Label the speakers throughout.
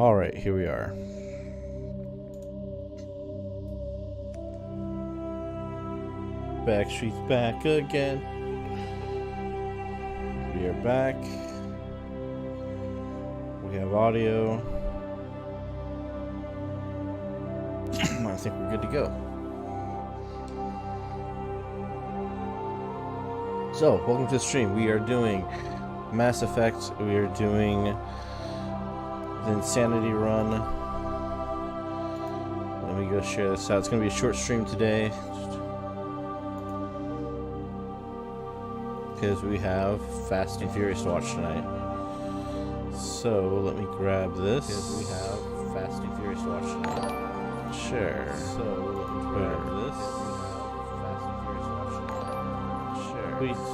Speaker 1: Alright, here we are. Backstreet's back again. We are back. We have audio. I think we're good to go. So, welcome to the stream. We are doing Mass Effect. We are doing the Insanity Run. Let me go share this out. It's going to be a short stream today, because we have Fast and Furious to watch tonight. So, let me grab this. Because we have Fast and Furious to watch tonight. Share. So, let me grab this. Fast and Furious to watch tonight. Share. Please.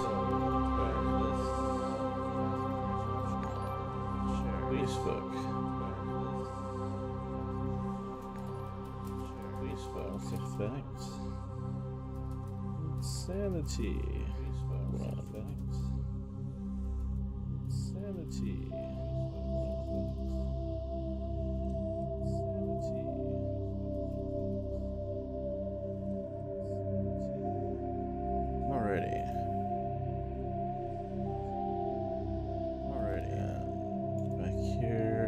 Speaker 1: Facebook. Mass Effect. Insanity. Insanity. Alrighty. Back here.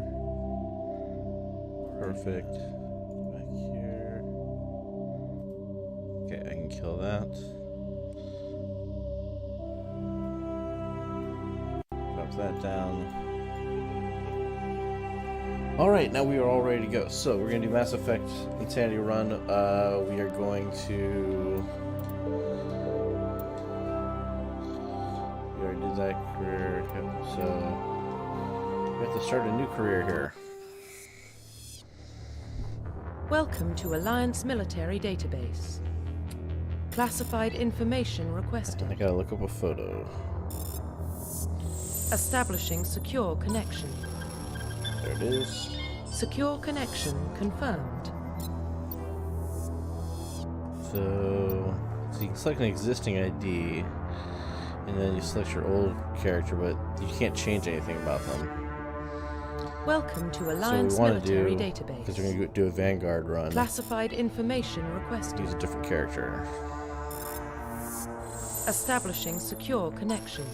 Speaker 1: Perfect. Back here. Okay, I can kill that. Drop that down. Alright, now we are all ready to go. So, we're going to do Mass Effect Insanity Run. We are going to... We already did that career. So, we have to start a new career here.
Speaker 2: Welcome to Alliance Military Database. Classified information requested.
Speaker 1: I gotta look up a photo.
Speaker 2: Establishing secure connection.
Speaker 1: There it is.
Speaker 2: Secure connection confirmed.
Speaker 1: So you can select an existing ID, and then you select your old character, but you can't change anything about them.
Speaker 2: Welcome to Alliance Military Database.
Speaker 1: Because we're going to do a Vanguard run.
Speaker 2: Classified information requested.
Speaker 1: Use a different character.
Speaker 2: Establishing secure connection.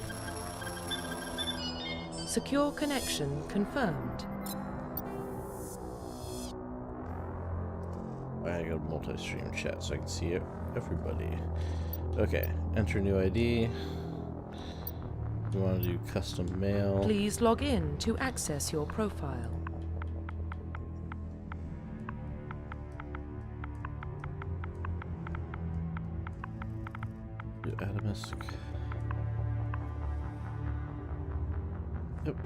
Speaker 2: Secure connection confirmed.
Speaker 1: I gotta go to multi-stream chat so I can see everybody. Okay, enter new ID. We want to do custom mail.
Speaker 2: Please log in to access your profile.
Speaker 1: Do Atomisk. Yep.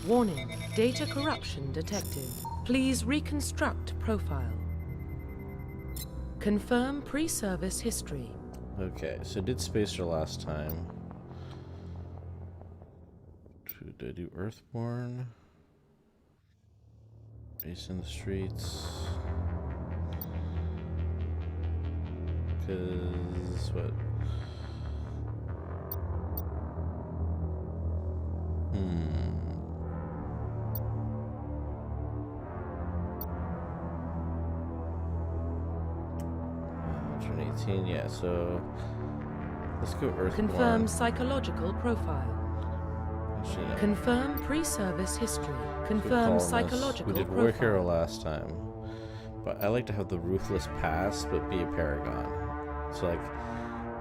Speaker 2: Warning, data corruption detected. Please reconstruct profile. Confirm pre-service history.
Speaker 1: Okay, so I did Spacer last time. Did I do Earthborn? Race in the streets. Because what? 18, yeah, so let's go Earthborn.
Speaker 2: Confirm psychological profile.
Speaker 1: Actually, no.
Speaker 2: Confirm pre-service history. Confirm psychological
Speaker 1: profile. We did War Hero last time, but I like to have the Ruthless Pass, but be a Paragon. So, like,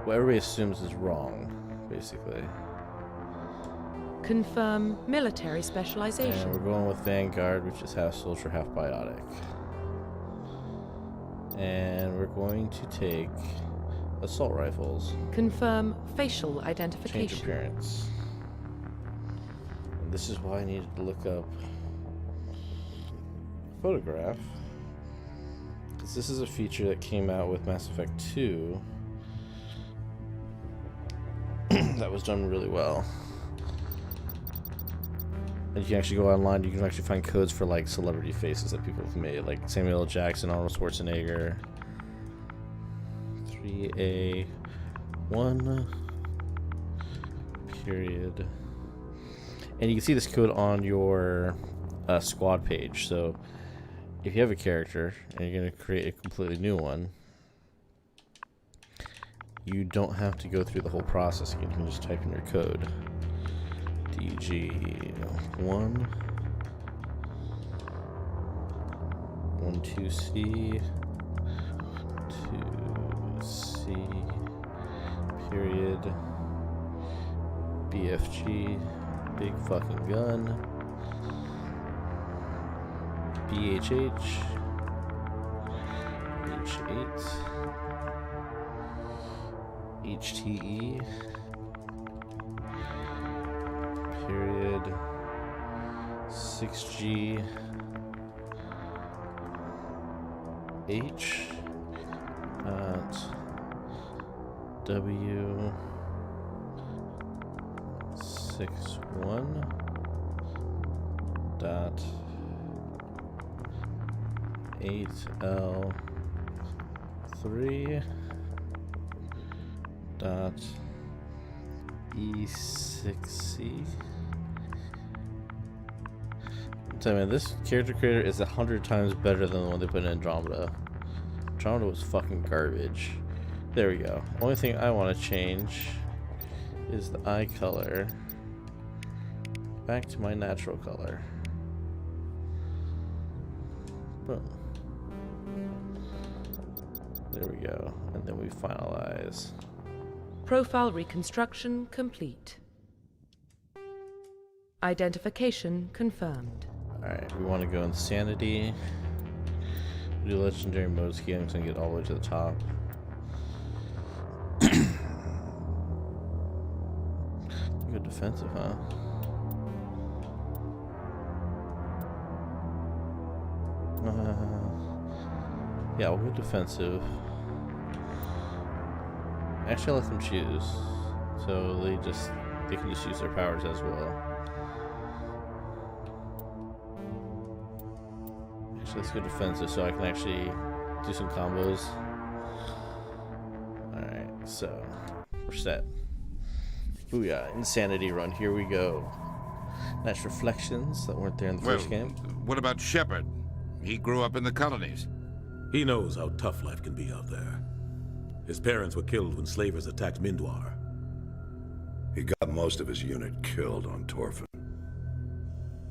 Speaker 1: what everybody assumes is wrong, basically.
Speaker 2: Confirm military specialization.
Speaker 1: And we're going with Vanguard, which is half soldier, half biotic. And we're going to take assault rifles.
Speaker 2: Confirm facial identification.
Speaker 1: Change appearance. And this is why I needed to look up a photograph. Because this is a feature that came out with Mass Effect 2 that was done really well. And you can actually go online, you can actually find codes for like celebrity faces that people have made, like Samuel L. Jackson, Arnold Schwarzenegger. 3A1 period. And you can see this code on your squad page. So if you have a character and you're going to create a completely new one, you don't have to go through the whole process again. You can just type in your code. DG1 12C 2C period BFG big fucking gun BHH H8 HTE period 6G H at W 61 dot 8L 3 dot E6C. So, man, this character creator is 100 times better than the one they put in Andromeda. Andromeda was fucking garbage. There we go. Only thing I want to change is the eye color back to my natural color. Boom. There we go. And then we finalize.
Speaker 2: Profile reconstruction complete. Identification confirmed.
Speaker 1: Alright, we want to go Insanity. Do legendary mode scheme. I'm going to get all the way to the top. Go defensive, huh? Yeah, we'll go defensive. Actually, I'll let them choose. So they can just use their powers as well. Let's go defensive so I can actually do some combos. Alright, so we're set. Booyah, Insanity run, here we go. Nice reflections that weren't there in the first game.
Speaker 3: What about Shepard? He grew up in the colonies.
Speaker 4: He knows how tough life can be out there. His parents were killed when slavers attacked Mindwar.
Speaker 5: He got most of his unit killed on Torfin.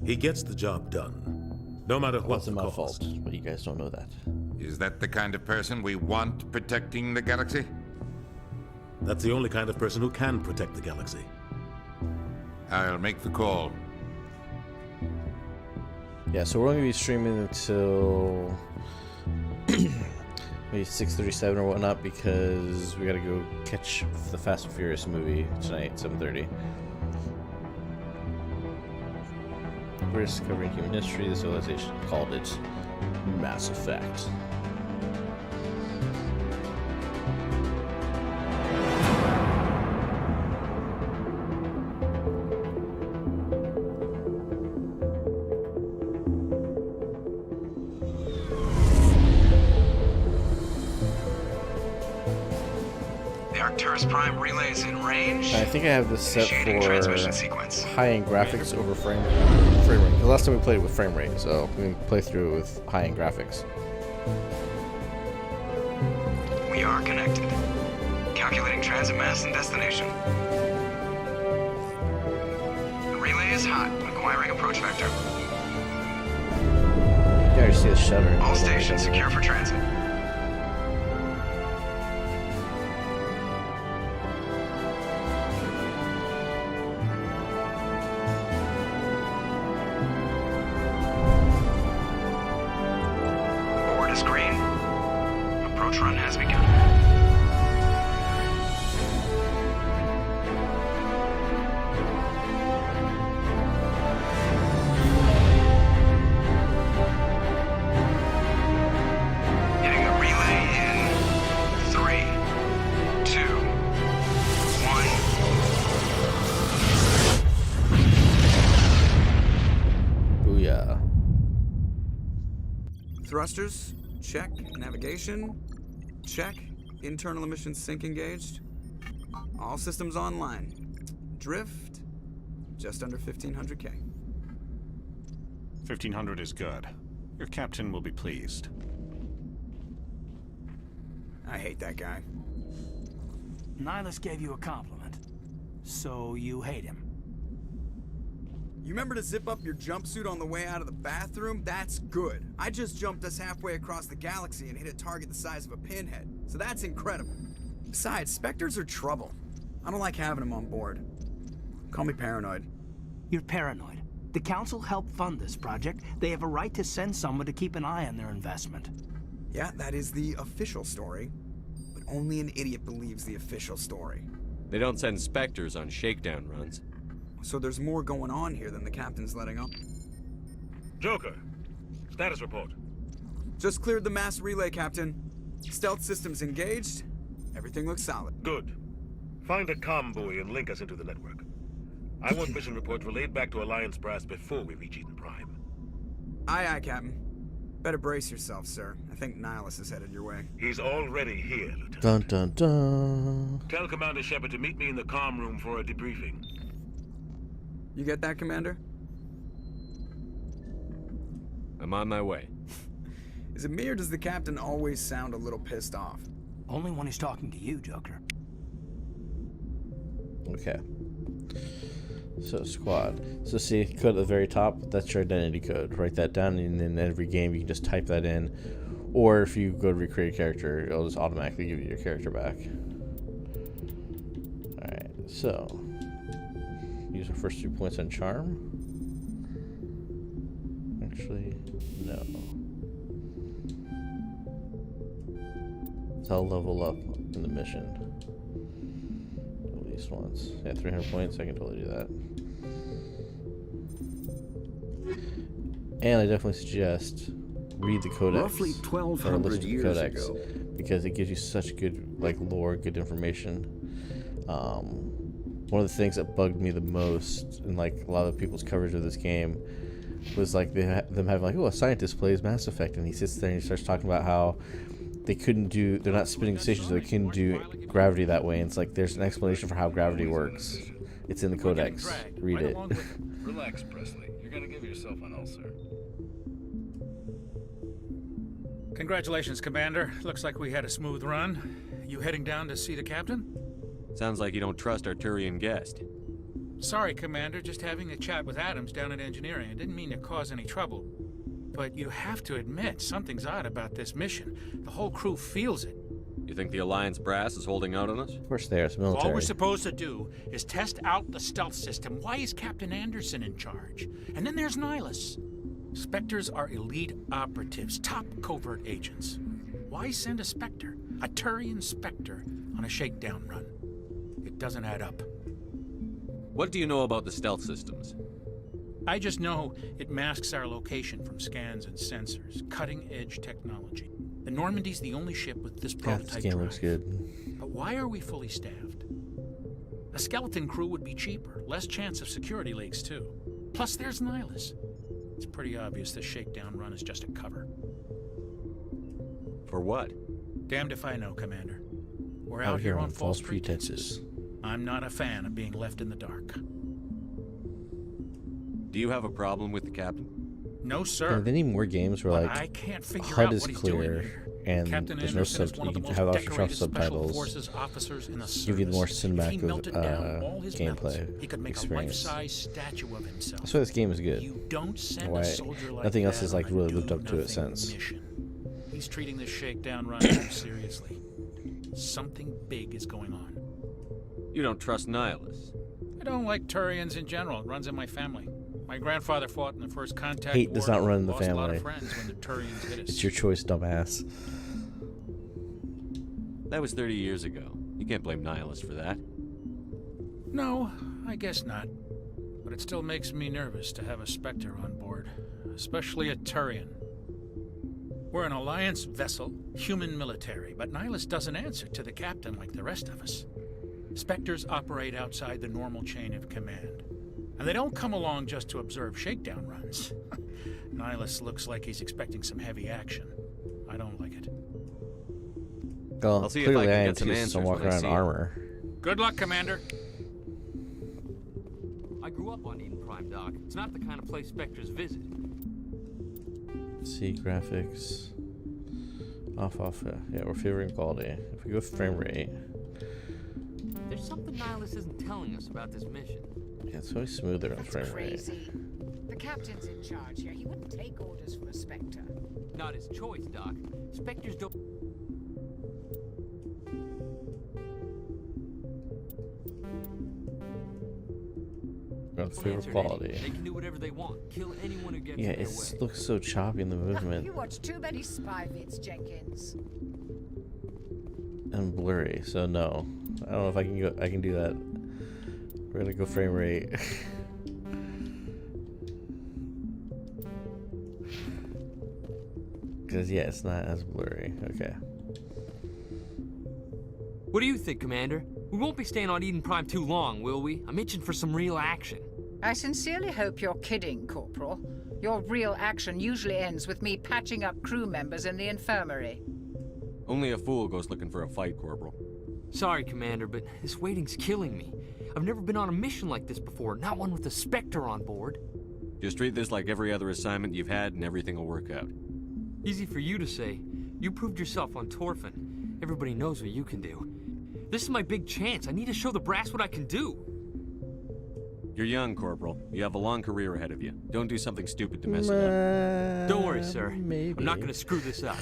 Speaker 4: He gets the job done. No matter
Speaker 1: It
Speaker 4: what
Speaker 1: wasn't
Speaker 4: the
Speaker 1: my
Speaker 4: cost.
Speaker 1: fault, but you guys don't know that.
Speaker 3: Is that the kind of person we want protecting the galaxy?
Speaker 4: That's the only kind of person who can protect the galaxy.
Speaker 3: I'll make the call.
Speaker 1: Yeah, so we're going to be streaming until maybe 6:37 or whatnot because we got to go catch the Fast and Furious movie tonight, 7:30. We're just covering human history. The civilization called it Mass Effect.
Speaker 6: Arcturus Prime relay is in range.
Speaker 1: I think I have this set
Speaker 6: Initiating transmission
Speaker 1: for
Speaker 6: sequence.
Speaker 1: high-end graphics over frame rate. The last time we played it with frame rate, so we can play through it with high-end graphics.
Speaker 6: We are connected. Calculating transit mass and destination. The relay is hot. Acquiring approach vector.
Speaker 1: You already see the shutter.
Speaker 6: All stations secure for transit. Board is green. Approach run has begun. Hitting the relay in 3, 2, 1.
Speaker 1: Booyah.
Speaker 7: Thrusters, check. Navigation, check. Internal emissions sync engaged. All systems online. drift, just under 1,500K.
Speaker 8: 1,500 is good. Your captain will be pleased.
Speaker 7: I hate that guy.
Speaker 9: Nihilus gave you a compliment, so you hate him.
Speaker 7: You remember to zip up your jumpsuit on the way out of the bathroom? That's good. I just jumped us halfway across the galaxy and hit a target the size of a pinhead, so that's incredible. Besides, Spectres are trouble. I don't like having them on board. Call me paranoid.
Speaker 9: You're paranoid. The Council helped fund this project. They have a right to send someone to keep an eye on their investment.
Speaker 7: Yeah, that is the official story. But only an idiot believes the official story.
Speaker 10: They don't send Spectres on shakedown runs.
Speaker 7: So there's more going on here than the captain's letting on.
Speaker 4: Joker, status report.
Speaker 7: Just cleared the mass relay, Captain. Stealth systems engaged. Everything looks solid.
Speaker 4: Good. Find a comm buoy and link us into the network. I want mission reports relayed back to Alliance Brass before we reach Eden Prime.
Speaker 7: Aye, aye, Captain. Better brace yourself, sir. I think Nihilus is headed your way.
Speaker 4: He's already here, Lieutenant.
Speaker 1: Dun dun dun.
Speaker 4: Tell Commander Shepard to meet me in the comm room for a debriefing.
Speaker 7: You get that, Commander?
Speaker 10: I'm on my way.
Speaker 7: Is it me or does the Captain always sound a little pissed off?
Speaker 9: Only when he's talking to you, Joker.
Speaker 1: Okay. So squad. So see, code at the very top, that's your identity code. Write that down, and in every game you can just type that in. Or if you go to recreate a character, it'll just automatically give you your character back. Alright, so use our first 2 points on charm. Actually, no. So I'll level up in the mission. At least once. Yeah, 300 points, I can totally do that. And I definitely suggest read the codex.
Speaker 5: Roughly 1,200 years ago.
Speaker 1: Because it gives you such good lore, good information. One of the things that bugged me the most in a lot of people's coverage of this game was them having oh, a scientist plays Mass Effect, and he sits there and he starts talking about how they're not spinning stations, so they couldn't do gravity that way. And it's there's an explanation for how gravity works. It's in the codex. Read it.
Speaker 11: Relax, Presley. You're gonna give yourself an ulcer.
Speaker 12: Congratulations, Commander. Looks like we had a smooth run. You heading down to see the captain?
Speaker 10: Sounds like you don't trust our Turian guest.
Speaker 12: Sorry, Commander. Just having a chat with Adams down at engineering. I didn't mean to cause any trouble. But you have to admit, something's odd about this mission. The whole crew feels it.
Speaker 10: You think the Alliance brass is holding out on us?
Speaker 1: Of course they are. It's military.
Speaker 12: All we're supposed to do is test out the stealth system. Why is Captain Anderson in charge? And then there's Nihilus. Spectres are elite operatives, top covert agents. Why send a Spectre, a Turian Spectre, on a shakedown run? It doesn't add up.
Speaker 10: What do you know about the stealth systems?
Speaker 12: I just know it masks our location from scans and sensors. Cutting-edge technology. The Normandy's the only ship with this prototype
Speaker 1: this game
Speaker 12: drive.
Speaker 1: looks good.
Speaker 12: But why are we fully staffed? A skeleton crew would be cheaper. Less chance of security leaks, too. Plus, there's Nihilus. It's pretty obvious this shakedown run is just a cover.
Speaker 10: For what?
Speaker 12: Damned if I know, Commander. We're out here on false pretenses. I'm not a fan of being left in the dark.
Speaker 10: Do you have a problem with the captain?
Speaker 12: No, sir.
Speaker 1: Yeah, they need more games where
Speaker 12: I can't figure
Speaker 1: HUD
Speaker 12: out
Speaker 1: is
Speaker 12: what he's doing
Speaker 1: clear
Speaker 12: here.
Speaker 1: and
Speaker 12: Captain
Speaker 1: there's no
Speaker 12: Anderson is one of the most
Speaker 1: have also
Speaker 12: decorated
Speaker 1: subtitles.
Speaker 12: Forces officers in the
Speaker 1: Give you the more
Speaker 12: service. If he
Speaker 1: cinematic
Speaker 12: melted down all his
Speaker 1: gameplay
Speaker 12: medals, he could make
Speaker 1: experience.
Speaker 12: a life-size statue of himself.
Speaker 1: That's why this game is good.
Speaker 12: You don't send
Speaker 1: Why
Speaker 12: a soldier like
Speaker 1: nothing else
Speaker 12: that
Speaker 1: has
Speaker 12: on a
Speaker 1: really lived up to it
Speaker 12: do-nothing
Speaker 1: since.
Speaker 12: mission. He's treating this shakedown run too seriously. Something big is going on.
Speaker 10: You don't trust Nihilus.
Speaker 12: I don't like Turians in general. It runs in my family. My grandfather fought in the First Contact
Speaker 1: Hate
Speaker 12: War.
Speaker 1: does not run in the
Speaker 12: Lost a lot
Speaker 1: family.
Speaker 12: of friends when the Turians hit us.
Speaker 1: It's your choice, dumbass.
Speaker 10: That was 30 years ago. You can't blame Nihilus for that.
Speaker 12: No, I guess not. But it still makes me nervous to have a Spectre on board, especially a Turian. We're an Alliance vessel, human military, but Nihilus doesn't answer to the captain like the rest of us. Spectres operate outside the normal chain of command. And they don't come along just to observe shakedown runs. Nihilus looks like he's expecting some heavy action. I don't like it.
Speaker 1: Well,
Speaker 10: I'll see if I
Speaker 1: clearly
Speaker 10: can
Speaker 1: I am
Speaker 10: get some
Speaker 1: too,
Speaker 10: answers
Speaker 1: so I'm walking
Speaker 10: when I
Speaker 1: around
Speaker 10: see
Speaker 1: in
Speaker 10: him.
Speaker 1: armor.
Speaker 12: Good luck, Commander.
Speaker 13: Doc. It's not the kind of place Spectres visit.
Speaker 1: See graphics. Off. Yeah, we're favoring quality. If we go frame rate.
Speaker 13: There's something Nihilus isn't telling us about this mission.
Speaker 1: Yeah, it's always smoother on frame rate.
Speaker 14: The captain's in charge here. He wouldn't take orders from a Spectre.
Speaker 13: Not his choice, Doc. Spectres don't...
Speaker 1: On favor quality.
Speaker 13: They can do whatever they want. Kill anyone who gets
Speaker 1: Yeah,
Speaker 13: in their
Speaker 1: it
Speaker 13: way.
Speaker 1: looks so choppy in the movement.
Speaker 14: You watch too many spy vids, Jenkins.
Speaker 1: And blurry, so no. I don't know if I can do that. We're gonna go frame rate. Because yeah, it's not as blurry. Okay.
Speaker 13: What do you think, Commander? We won't be staying on Eden Prime too long, will we? I'm itching for some real action.
Speaker 14: I sincerely hope you're kidding, Corporal. Your real action usually ends with me patching up crew members in the infirmary.
Speaker 10: Only a fool goes looking for a fight, Corporal.
Speaker 13: Sorry, Commander, but this waiting's killing me. I've never been on a mission like this before, not one with a Spectre on board.
Speaker 10: Just treat this like every other assignment you've had and everything will work out.
Speaker 13: Easy for you to say. You proved yourself on Torfin. Everybody knows what you can do. This is my big chance. I need to show the brass what I can do.
Speaker 10: You're young, Corporal. You have a long career ahead of you. Don't do something stupid to mess it up.
Speaker 13: Don't worry, sir.
Speaker 1: Maybe.
Speaker 13: I'm not going to screw this up.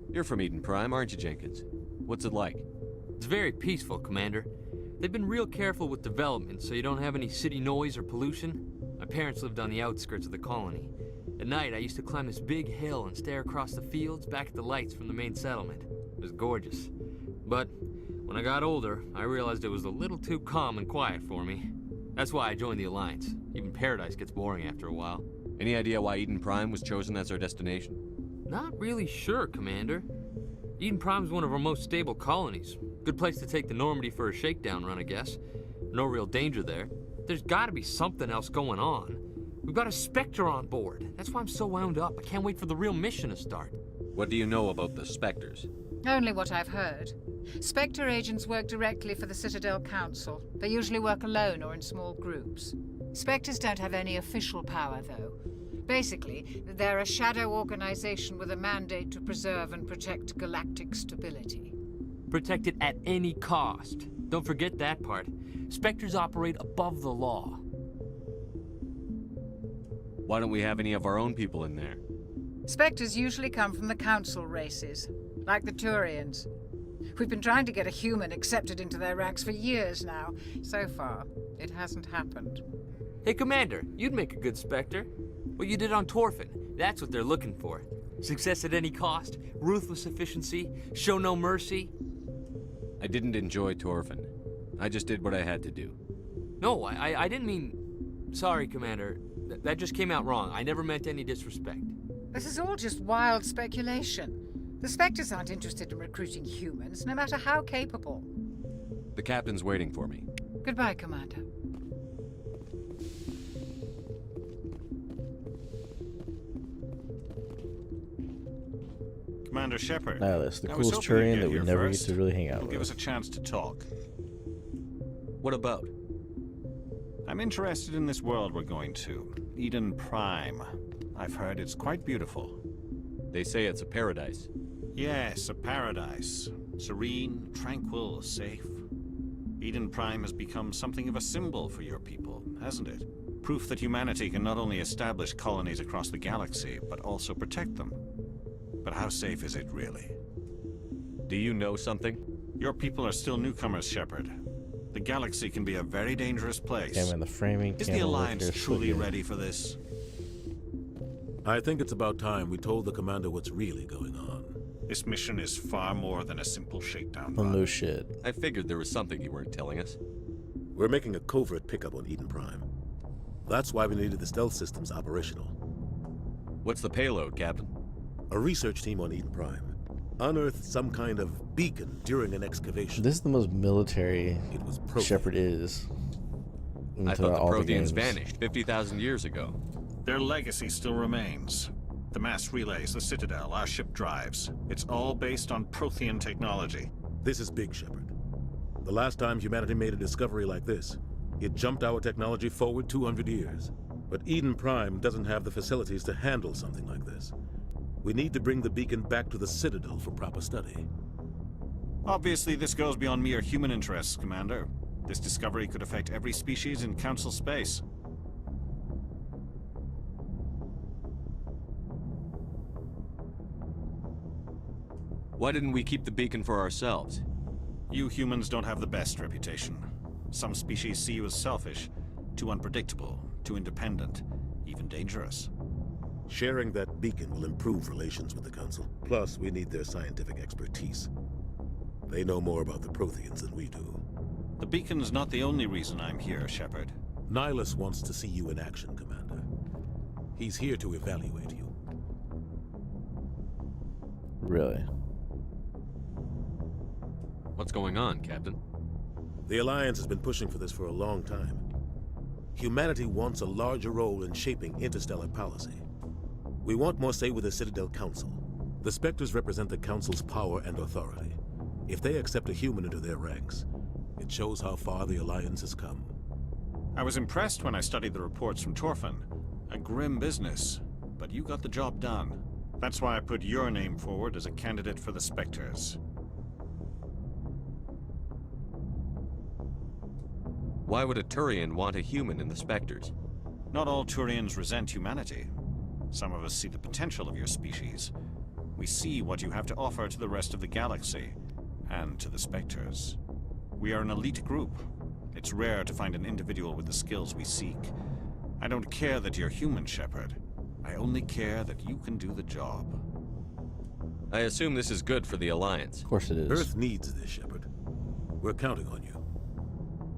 Speaker 10: You're from Eden Prime, aren't you, Jenkins? What's it like?
Speaker 13: It's very peaceful, Commander. They've been real careful with development, so you don't have any city noise or pollution. My parents lived on the outskirts of the colony. At night, I used to climb this big hill and stare across the fields back at the lights from the main settlement. It was gorgeous. But when I got older, I realized it was a little too calm and quiet for me. That's why I joined the Alliance. Even Paradise gets boring after a while.
Speaker 10: Any idea why Eden Prime was chosen as our destination?
Speaker 13: Not really sure, Commander. Eden Prime's one of our most stable colonies. Good place to take the Normandy for a shakedown run, I guess. No real danger there. There's gotta be something else going on. We've got a Spectre on board. That's why I'm so wound up. I can't wait for the real mission to start.
Speaker 10: What do you know about the Spectres?
Speaker 14: Only what I've heard. Spectre agents work directly for the Citadel Council. They usually work alone or in small groups. Spectres don't have any official power, though. Basically, they're a shadow organization with a mandate to preserve and protect galactic stability.
Speaker 13: Protect it at any cost. Don't forget that part. Spectres operate above the law.
Speaker 10: Why don't we have any of our own people in there?
Speaker 14: Spectres usually come from the Council races, like the Turians. We've been trying to get a human accepted into their ranks for years now. So far, it hasn't happened.
Speaker 13: Hey, Commander, you'd make a good Spectre. What you did on Torfin, that's what they're looking for. Success at any cost, ruthless efficiency, show no mercy.
Speaker 10: I didn't enjoy Torfin. I just did what I had to do.
Speaker 13: No, I didn't mean... Sorry, Commander. That just came out wrong. I never meant any disrespect.
Speaker 14: This is all just wild speculation. The Spectres aren't interested in recruiting humans, no matter how capable.
Speaker 10: The captain's waiting for me.
Speaker 14: Goodbye, Commander.
Speaker 8: Commander Shepard.
Speaker 1: Nihilus, the
Speaker 8: I was
Speaker 1: coolest
Speaker 8: hoping you'd
Speaker 1: Turian
Speaker 8: get
Speaker 1: that we
Speaker 8: here
Speaker 1: never
Speaker 8: first.
Speaker 1: get to really hang out
Speaker 8: It'll
Speaker 1: with.
Speaker 8: give us a chance to talk.
Speaker 10: What about?
Speaker 8: I'm interested in this world we're going to, Eden Prime. I've heard it's quite beautiful.
Speaker 10: They say it's a paradise.
Speaker 8: Yes, a paradise. Serene, tranquil, safe. Eden Prime has become something of a symbol for your people, hasn't it? Proof that humanity can not only establish colonies across the galaxy, but also protect them. But how safe is it, really?
Speaker 10: Do you know something?
Speaker 8: Your people are still newcomers, Shepard. The galaxy can be a very dangerous place.
Speaker 1: Okay, man, the framing.
Speaker 8: Is the
Speaker 1: camera work
Speaker 8: Alliance
Speaker 1: here is so
Speaker 8: truly
Speaker 1: good.
Speaker 8: ready for this?
Speaker 4: I think it's about time we told the commander what's really going on.
Speaker 8: This mission is far more than a simple shakedown
Speaker 1: Oh,
Speaker 8: run.
Speaker 1: no shit.
Speaker 10: I figured there was something you weren't telling us.
Speaker 4: We're making a covert pickup on Eden Prime. That's why we needed the stealth systems operational.
Speaker 10: What's the payload, Captain?
Speaker 4: A research team on Eden Prime unearthed some kind of beacon during an excavation.
Speaker 1: This is the most military
Speaker 4: It was Prothean.
Speaker 1: Shepard is.
Speaker 10: I thought the
Speaker 1: all
Speaker 10: Protheans
Speaker 1: games.
Speaker 10: vanished 50,000 years ago.
Speaker 8: Their legacy still remains. The mass relays, the Citadel, our ship drives. It's all based on Prothean technology.
Speaker 4: This is big, Shepard. The last time humanity made a discovery like this, It jumped our technology forward 200 years. But Eden Prime doesn't have the facilities to handle something like this. We need to bring the beacon back to the Citadel for proper study.
Speaker 8: Obviously, this goes beyond mere human interests, Commander. This discovery could affect every species in Council space.
Speaker 10: Why didn't we keep the beacon for ourselves?
Speaker 8: You humans don't have the best reputation. Some species see you as selfish, too unpredictable, too independent, even dangerous.
Speaker 4: Sharing that beacon will improve relations with the Council. Plus, we need their scientific expertise. They know more about the Protheans than we do.
Speaker 8: The beacon's not the only reason I'm here, Shepard.
Speaker 4: Nihilus wants to see you in action, Commander. He's here to evaluate you.
Speaker 1: Really?
Speaker 10: What's going on, Captain?
Speaker 4: The Alliance has been pushing for this for a long time. Humanity wants a larger role in shaping interstellar policy. We want more say with the Citadel Council. The Spectres represent the Council's power and authority. If they accept a human into their ranks, it shows how far the Alliance has come.
Speaker 8: I was impressed when I studied the reports from Torfan. A grim business, but you got the job done. That's why I put your name forward as a candidate for the Spectres.
Speaker 10: Why would a Turian want a human in the Spectres?
Speaker 8: Not all Turians resent humanity. Some of us see the potential of your species. We see what you have to offer to the rest of the galaxy, and to the Spectres. We are an elite group. It's rare to find an individual with the skills we seek. I don't care that you're human, Shepard. I only care that you can do the job.
Speaker 10: I assume this is good for the Alliance.
Speaker 1: Of course it is.
Speaker 4: Earth needs this, Shepard. We're counting on you.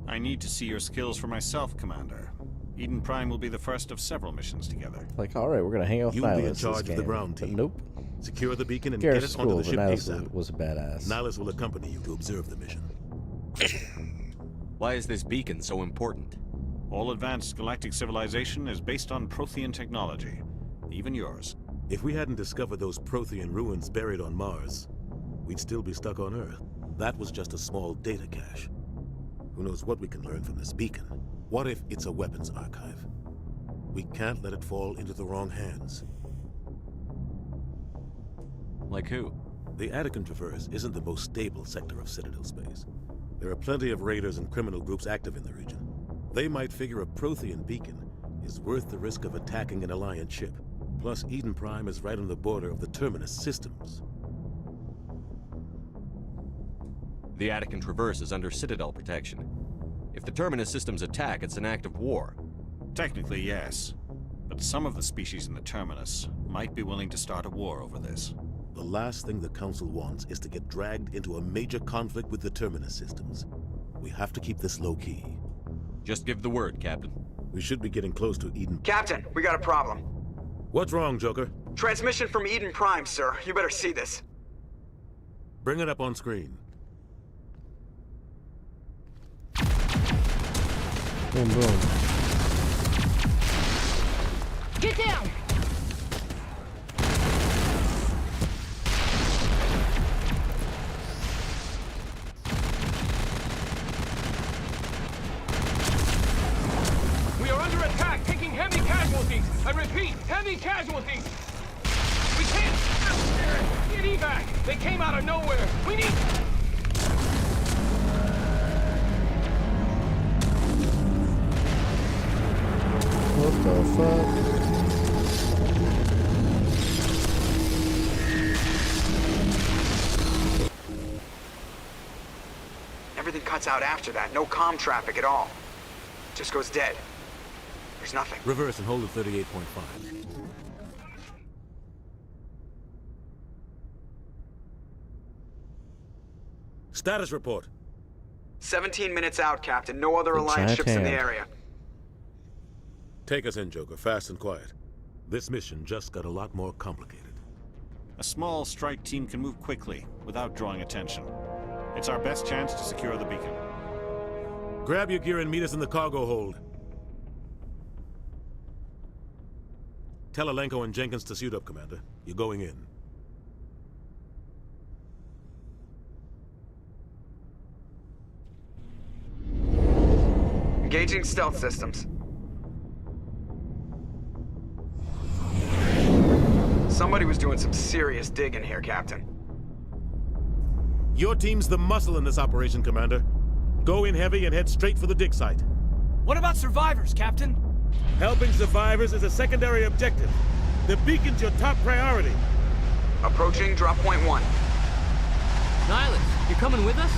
Speaker 8: I need to see your skills for myself, Commander. Eden Prime will be the first of several missions together.
Speaker 1: Like, alright, we're gonna hang out with
Speaker 4: You'll be in
Speaker 1: Nihilus
Speaker 4: charge
Speaker 1: this
Speaker 4: of the
Speaker 1: game.
Speaker 4: ground
Speaker 1: But
Speaker 4: team.
Speaker 1: nope.
Speaker 4: Secure the beacon and
Speaker 1: Garrus
Speaker 4: get it onto the
Speaker 1: is cool,
Speaker 4: ship
Speaker 1: but Nihilus
Speaker 4: ASAP.
Speaker 1: was a badass.
Speaker 4: Nihilus will accompany you to observe the mission.
Speaker 10: Why is this beacon so important?
Speaker 8: All advanced galactic civilization is based on Prothean technology. Even yours.
Speaker 4: If we hadn't discovered those Prothean ruins buried on Mars, we'd still be stuck on Earth. That was just a small data cache. Who knows what we can learn from this beacon? What if it's a weapons archive? We can't let it fall into the wrong hands.
Speaker 10: Like who?
Speaker 4: The Attican Traverse isn't the most stable sector of Citadel space. There are plenty of raiders and criminal groups active in the region. They might figure a Prothean beacon is worth the risk of attacking an Alliance ship. Plus, Eden Prime is right on the border of the Terminus systems.
Speaker 10: The Attican Traverse is under Citadel protection. If the Terminus systems attack, it's an act of war.
Speaker 8: Technically, yes. But some of the species in the Terminus might be willing to start a war over this.
Speaker 4: The last thing the Council wants is to get dragged into a major conflict with the Terminus systems. We have to keep this low-key.
Speaker 10: Just give the word, Captain.
Speaker 4: We should be getting close to Eden.
Speaker 7: Captain, we got a problem.
Speaker 4: What's wrong, Joker?
Speaker 7: Transmission from Eden Prime, sir. You better see this.
Speaker 4: Bring it up on screen.
Speaker 1: Boom, boom.
Speaker 2: Get down!
Speaker 15: We are under attack, taking heavy casualties. I repeat, heavy casualties. We can't get evac. They came out of nowhere. We need...
Speaker 1: What the fuck?
Speaker 7: Everything cuts out after that. No comm traffic at all. Just goes dead. There's nothing.
Speaker 4: Reverse and hold at 38.5. Status report.
Speaker 7: 17 minutes out, Captain. No other
Speaker 1: The
Speaker 7: Alliance
Speaker 1: giant
Speaker 7: ships in the
Speaker 1: hand.
Speaker 7: area.
Speaker 4: Take us in, Joker, fast and quiet. This mission just got a lot more complicated.
Speaker 8: A small strike team can move quickly, without drawing attention. It's our best chance to secure the beacon.
Speaker 4: Grab your gear and meet us in the cargo hold. Tell Alenko and Jenkins to suit up, Commander. You're going in.
Speaker 7: Engaging stealth systems. Somebody was doing some serious digging here, Captain.
Speaker 4: Your team's the muscle in this operation, Commander. Go in heavy and head straight for the dig site.
Speaker 16: What about survivors, Captain?
Speaker 4: Helping survivors is a secondary objective. The beacon's your top priority.
Speaker 7: Approaching drop point 1.
Speaker 13: Nihilus, you coming with us?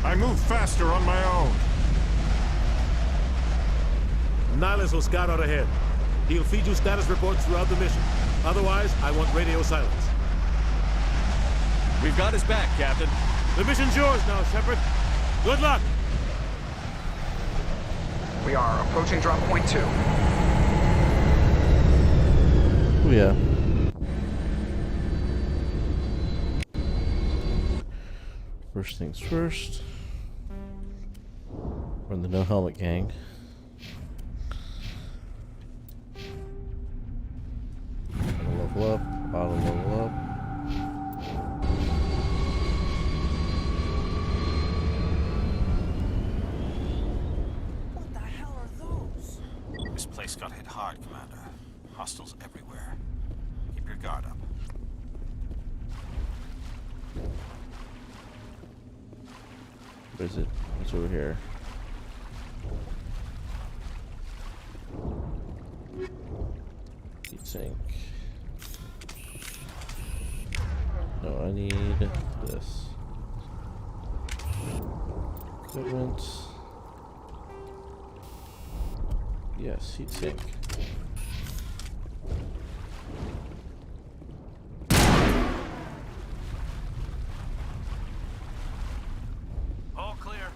Speaker 8: I move faster on my own.
Speaker 4: Nihilus will scout out ahead. He'll feed you status reports throughout the mission. Otherwise, I want radio silence.
Speaker 10: We've got his back, Captain.
Speaker 4: The mission's yours now, Shepard. Good luck!
Speaker 7: We are approaching drop point 2.
Speaker 1: Oh, yeah. First things first. We're in the No Helmet Gang. Auto level up, auto level up.
Speaker 9: What the hell are those?
Speaker 8: This place got hit hard, Commander. Hostiles everywhere. Keep your guard up.
Speaker 1: Where is it? It's over here. Heat sink. No, I need this. Equipment. Yes, heat sink.
Speaker 16: All clear.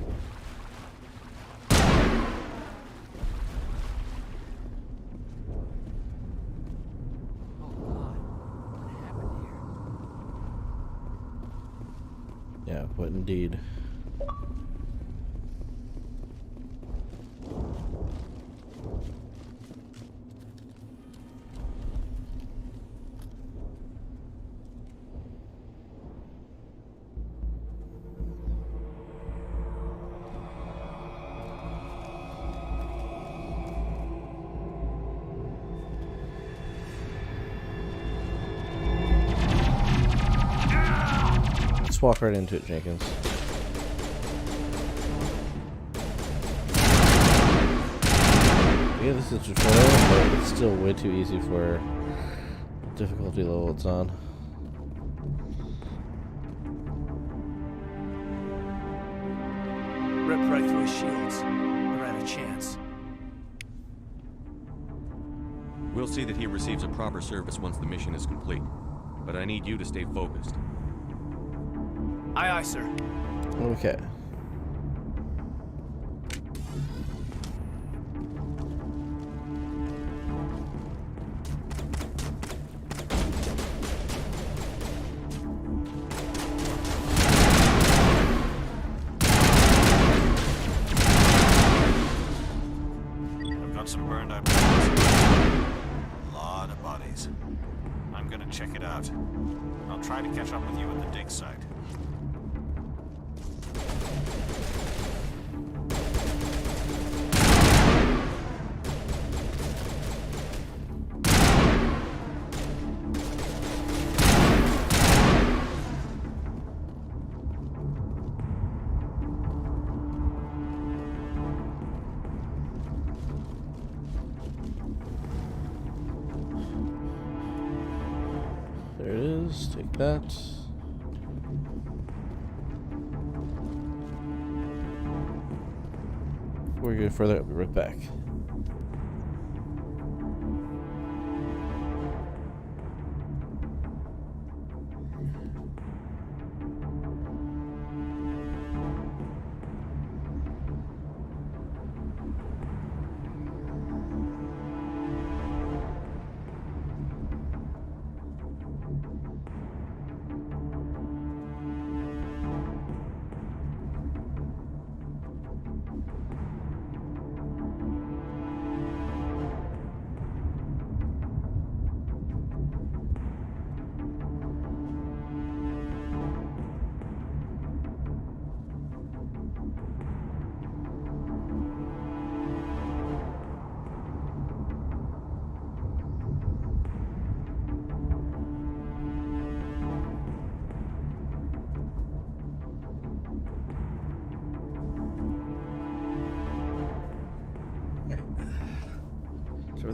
Speaker 1: Yeah, what indeed. Let's walk right into it, Jenkins. Yeah, this is tutorial, but it's still way too easy for the difficulty level it's on.
Speaker 9: Ripped right through his shields. Never had a chance.
Speaker 10: We'll see that he receives a proper service once the mission is complete. But I need you to stay focused.
Speaker 9: Aye, aye, sir.
Speaker 1: Okay.
Speaker 8: I've got some burned out bodies. A lot of bodies. I'm gonna check it out. I'll try to catch up with you at the dig site.
Speaker 1: There it is. Take that. Before we go further, I'll be right back.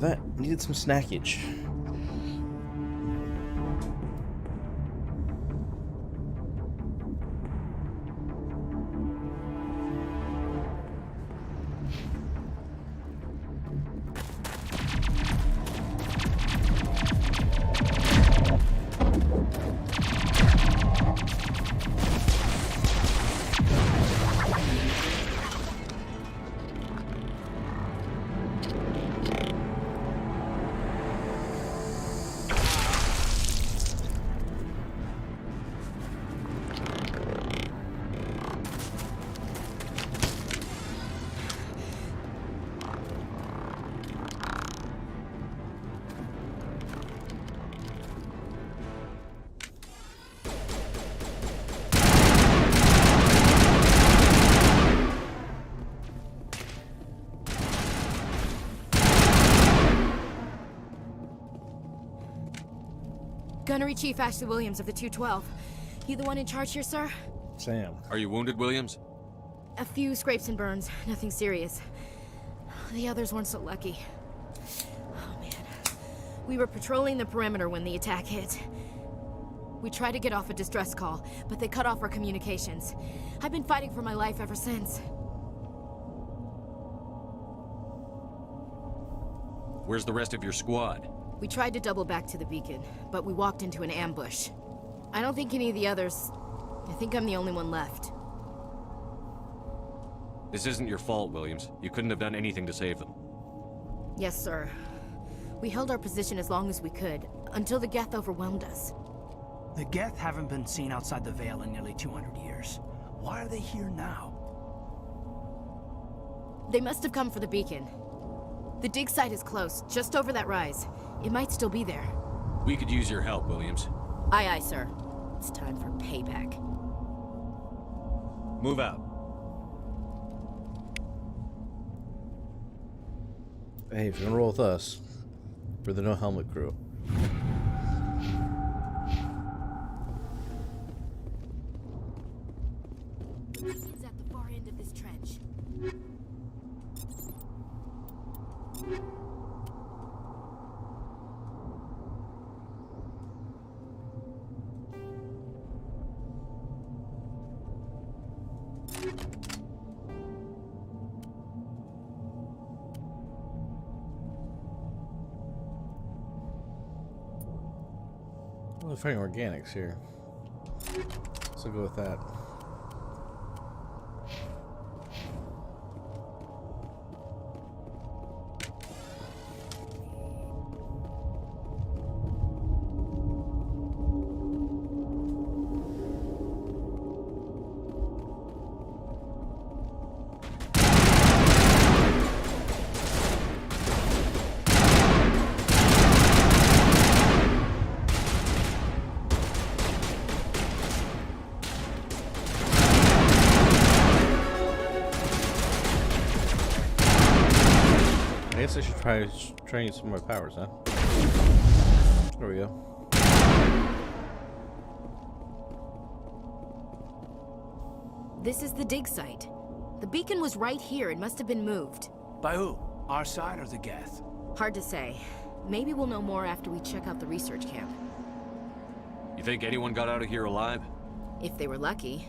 Speaker 1: that. Needed some snackage.
Speaker 17: Gunnery Chief Ashley Williams of the 212. You the one in charge here, sir?
Speaker 1: Sam.
Speaker 10: Are you wounded, Williams?
Speaker 17: A few scrapes and burns, nothing serious. The others weren't so lucky. Oh man. We were patrolling the perimeter when the attack hit. We tried to get off a distress call, but they cut off our communications. I've been fighting for my life ever since.
Speaker 10: Where's the rest of your squad?
Speaker 17: We tried to double back to the beacon, but we walked into an ambush. I don't think any of the others... I think I'm the only one left.
Speaker 10: This isn't your fault, Williams. You couldn't have done anything to save them.
Speaker 17: Yes, sir. We held our position as long as we could, until the Geth overwhelmed us.
Speaker 9: The Geth haven't been seen outside the Veil in nearly 200 years. Why are they here now?
Speaker 17: They must have come for the beacon. The dig site is close, just over that rise. It might still be there.
Speaker 10: We could use your help, Williams.
Speaker 17: Aye, aye, sir. It's time for payback.
Speaker 10: Move out.
Speaker 1: Hey, if you're gonna roll with us, we're the no helmet crew.
Speaker 17: It's at the far end of this trench.
Speaker 1: Well, they're fighting organics here. So go with that. I guess I should try training some more powers, huh? There we go.
Speaker 17: This is the dig site. The beacon was right here. It must have been moved.
Speaker 9: By who? Our side or the Geth?
Speaker 17: Hard to say. Maybe we'll know more after we check out the research camp.
Speaker 10: You think anyone got out of here alive?
Speaker 17: If they were lucky.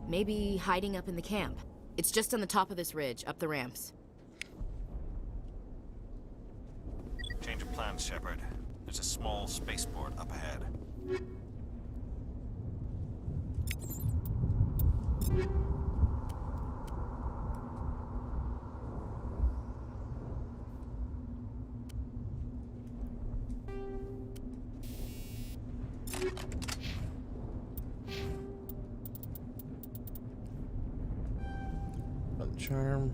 Speaker 17: Maybe hiding up in the camp. It's just on the top of this ridge, up the ramps.
Speaker 8: Change of plans, Shepard. There's a small spaceport up ahead.
Speaker 1: Charm.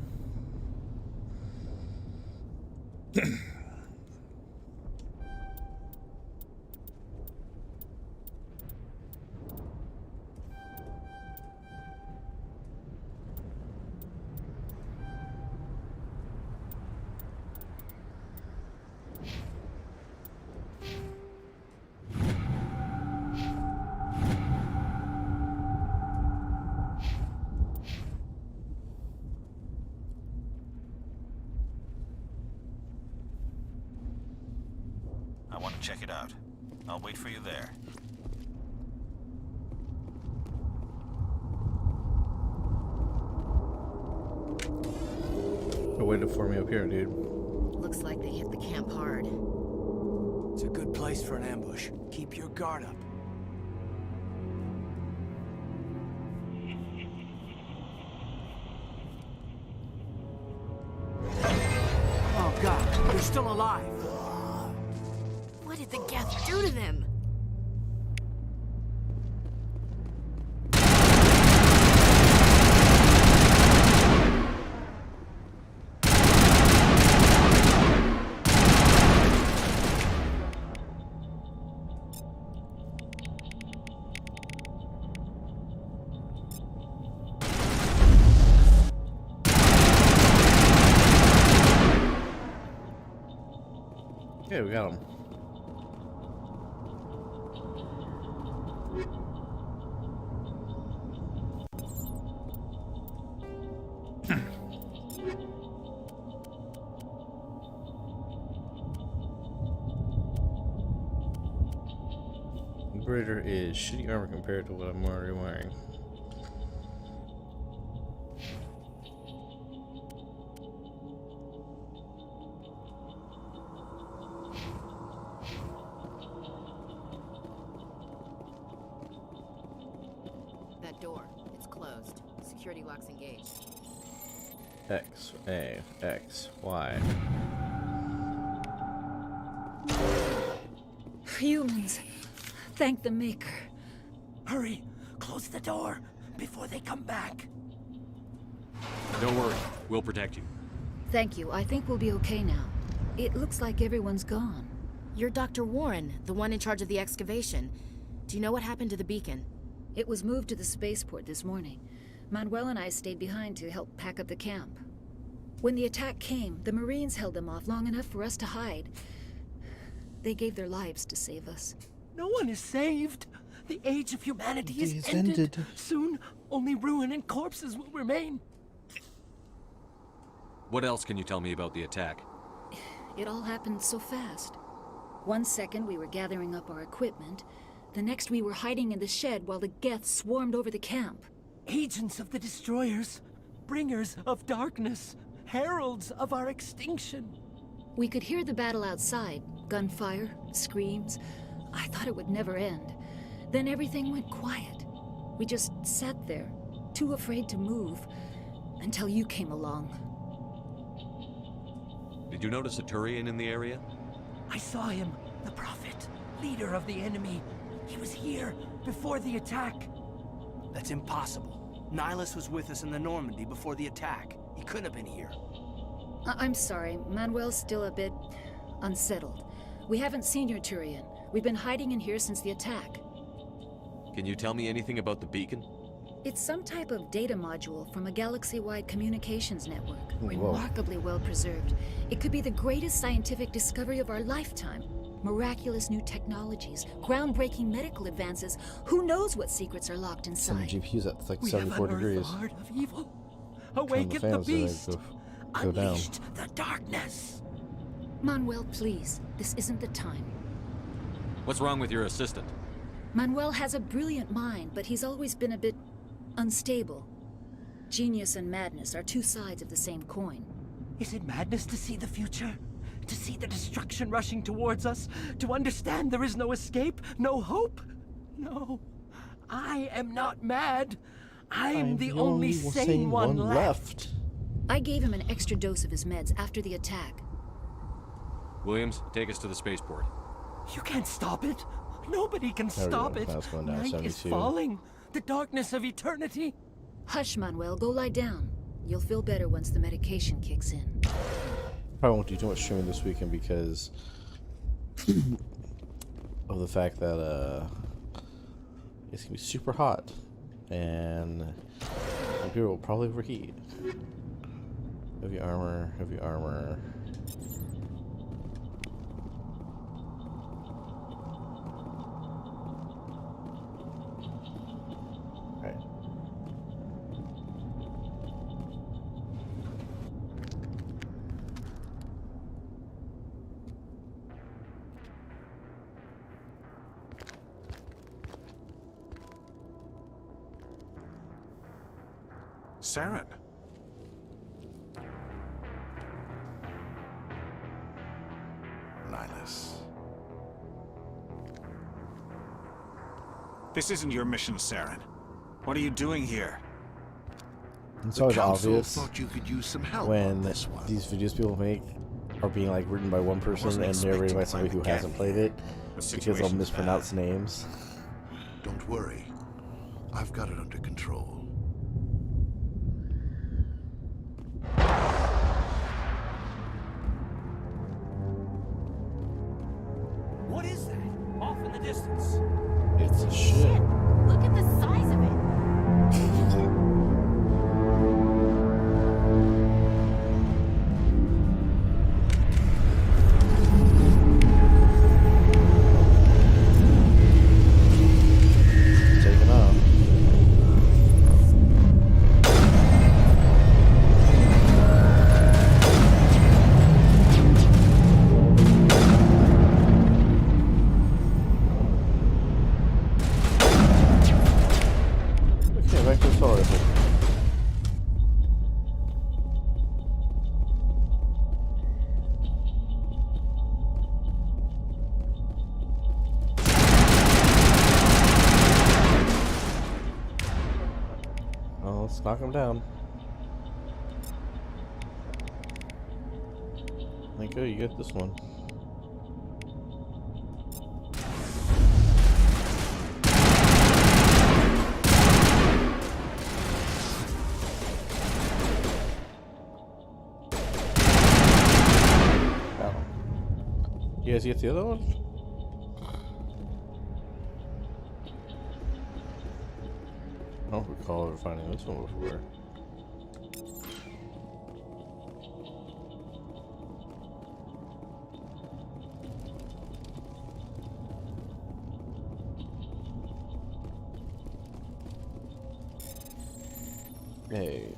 Speaker 8: I want to check it out. I'll wait for you there.
Speaker 1: They're waiting for me up here, dude.
Speaker 17: Looks like they hit the camp hard.
Speaker 16: It's a good place for an ambush. Keep your guard up.
Speaker 9: Oh god, they're still alive.
Speaker 17: What did the Geth do to them?
Speaker 1: Yeah, we got him. Liberator is shitty armor compared to what I'm already wearing.
Speaker 17: That door, it's closed. Security locks engaged.
Speaker 1: X, A, X, Y.
Speaker 18: Humans. Thank the Maker.
Speaker 9: Hurry, close the door before they come back.
Speaker 10: Don't worry, we'll protect you.
Speaker 18: Thank you. I think we'll be okay now. It looks like everyone's gone.
Speaker 17: You're Dr. Warren, the one in charge of the excavation. Do you know what happened to the beacon?
Speaker 18: It was moved to the spaceport this morning. Manuel and I stayed behind to help pack up the camp. When the attack came, the Marines held them off long enough for us to hide. They gave their lives to save us.
Speaker 9: No one is saved. The age of humanity is
Speaker 1: It's
Speaker 9: ended.
Speaker 1: ended.
Speaker 9: Soon, only ruin and corpses will remain.
Speaker 10: What else can you tell me about the attack?
Speaker 18: It all happened so fast. 1 second we were gathering up our equipment. The next we were hiding in the shed while the Geth swarmed over the camp.
Speaker 9: Agents of the destroyers, bringers of darkness, heralds of our extinction.
Speaker 18: We could hear the battle outside. Gunfire, screams. I thought it would never end. Then everything went quiet. We just sat there, too afraid to move, until you came along.
Speaker 10: Did you notice a Turian in the area?
Speaker 9: I saw him, the Prophet, leader of the enemy. He was here before the attack.
Speaker 16: That's impossible. Nihilus was with us in the Normandy before the attack. He couldn't have been here.
Speaker 18: I'm sorry, Manuel's still a bit unsettled. We haven't seen your Turian. We've been hiding in here since the attack.
Speaker 10: Can you tell me anything about the beacon?
Speaker 18: It's some type of data module from a galaxy-wide communications network.
Speaker 1: Whoa.
Speaker 18: Remarkably well preserved. It could be the greatest scientific discovery of our lifetime. Miraculous new technologies, groundbreaking medical advances. Who knows what secrets are locked
Speaker 1: Some
Speaker 18: inside?
Speaker 1: GPUs at like
Speaker 9: We
Speaker 1: 74
Speaker 9: have unearthed
Speaker 1: degrees.
Speaker 9: the heart of evil.
Speaker 1: Turn the
Speaker 9: Awaken the
Speaker 1: fans to
Speaker 9: beast.
Speaker 1: go down.
Speaker 9: Unleashed the darkness.
Speaker 18: Manuel, please. This isn't the time.
Speaker 10: What's wrong with your assistant?
Speaker 18: Manuel has a brilliant mind, but he's always been a bit unstable. Genius and madness are two sides of the same coin.
Speaker 9: Is it madness to see the future? To see the destruction rushing towards us? To understand there is no escape? No hope? No. I am not mad. I'm the only sane one left.
Speaker 18: I gave him an extra dose of his meds after the attack.
Speaker 10: Williams, take us to the spaceport.
Speaker 9: You can't stop it. Nobody can
Speaker 1: There we
Speaker 9: stop
Speaker 1: go.
Speaker 9: it.
Speaker 1: That's going down,
Speaker 9: Night is
Speaker 1: 72.
Speaker 9: falling. The darkness of eternity.
Speaker 18: Hush, Manuel. Go lie down. You'll feel better once the medication kicks in.
Speaker 1: Probably won't do too much streaming this weekend because of the fact that it's gonna be super hot and the computer will probably overheat. Heavy armor, heavy armor. Alright.
Speaker 19: Saren. Nihilus. This isn't your mission, Saren. What are you doing here?
Speaker 1: It's always obvious
Speaker 5: thought you could use some help
Speaker 1: when these videos people make are being like written by one person and narrated by somebody who hasn't played it because they'll mispronounce names.
Speaker 5: Don't worry. I've got it under control.
Speaker 16: What is that? Off in the distance.
Speaker 1: It's a ship.
Speaker 17: Look at the size of it.
Speaker 1: Taking off. Okay, back to the solar rifle. Oh, let's knock him down. Thank you, you get this one. You guys get the other one? I don't recall ever finding this one before.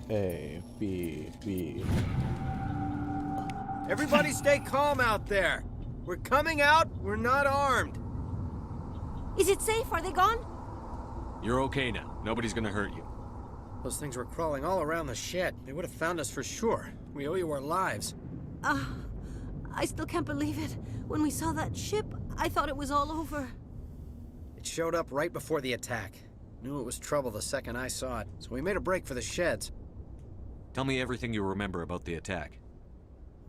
Speaker 1: A, B, B.
Speaker 16: Everybody stay calm out there. We're coming out. We're not armed.
Speaker 17: Is it safe? Are they gone?
Speaker 10: You're okay now. Nobody's gonna hurt you.
Speaker 16: Those things were crawling all around the shed. They would have found us for sure. We owe you our lives.
Speaker 17: I still can't believe it. When we saw that ship, I thought it was all over.
Speaker 16: It showed up right before the attack. Knew it was trouble the second I saw it, so we made a break for the sheds.
Speaker 10: Tell me everything you remember about the attack.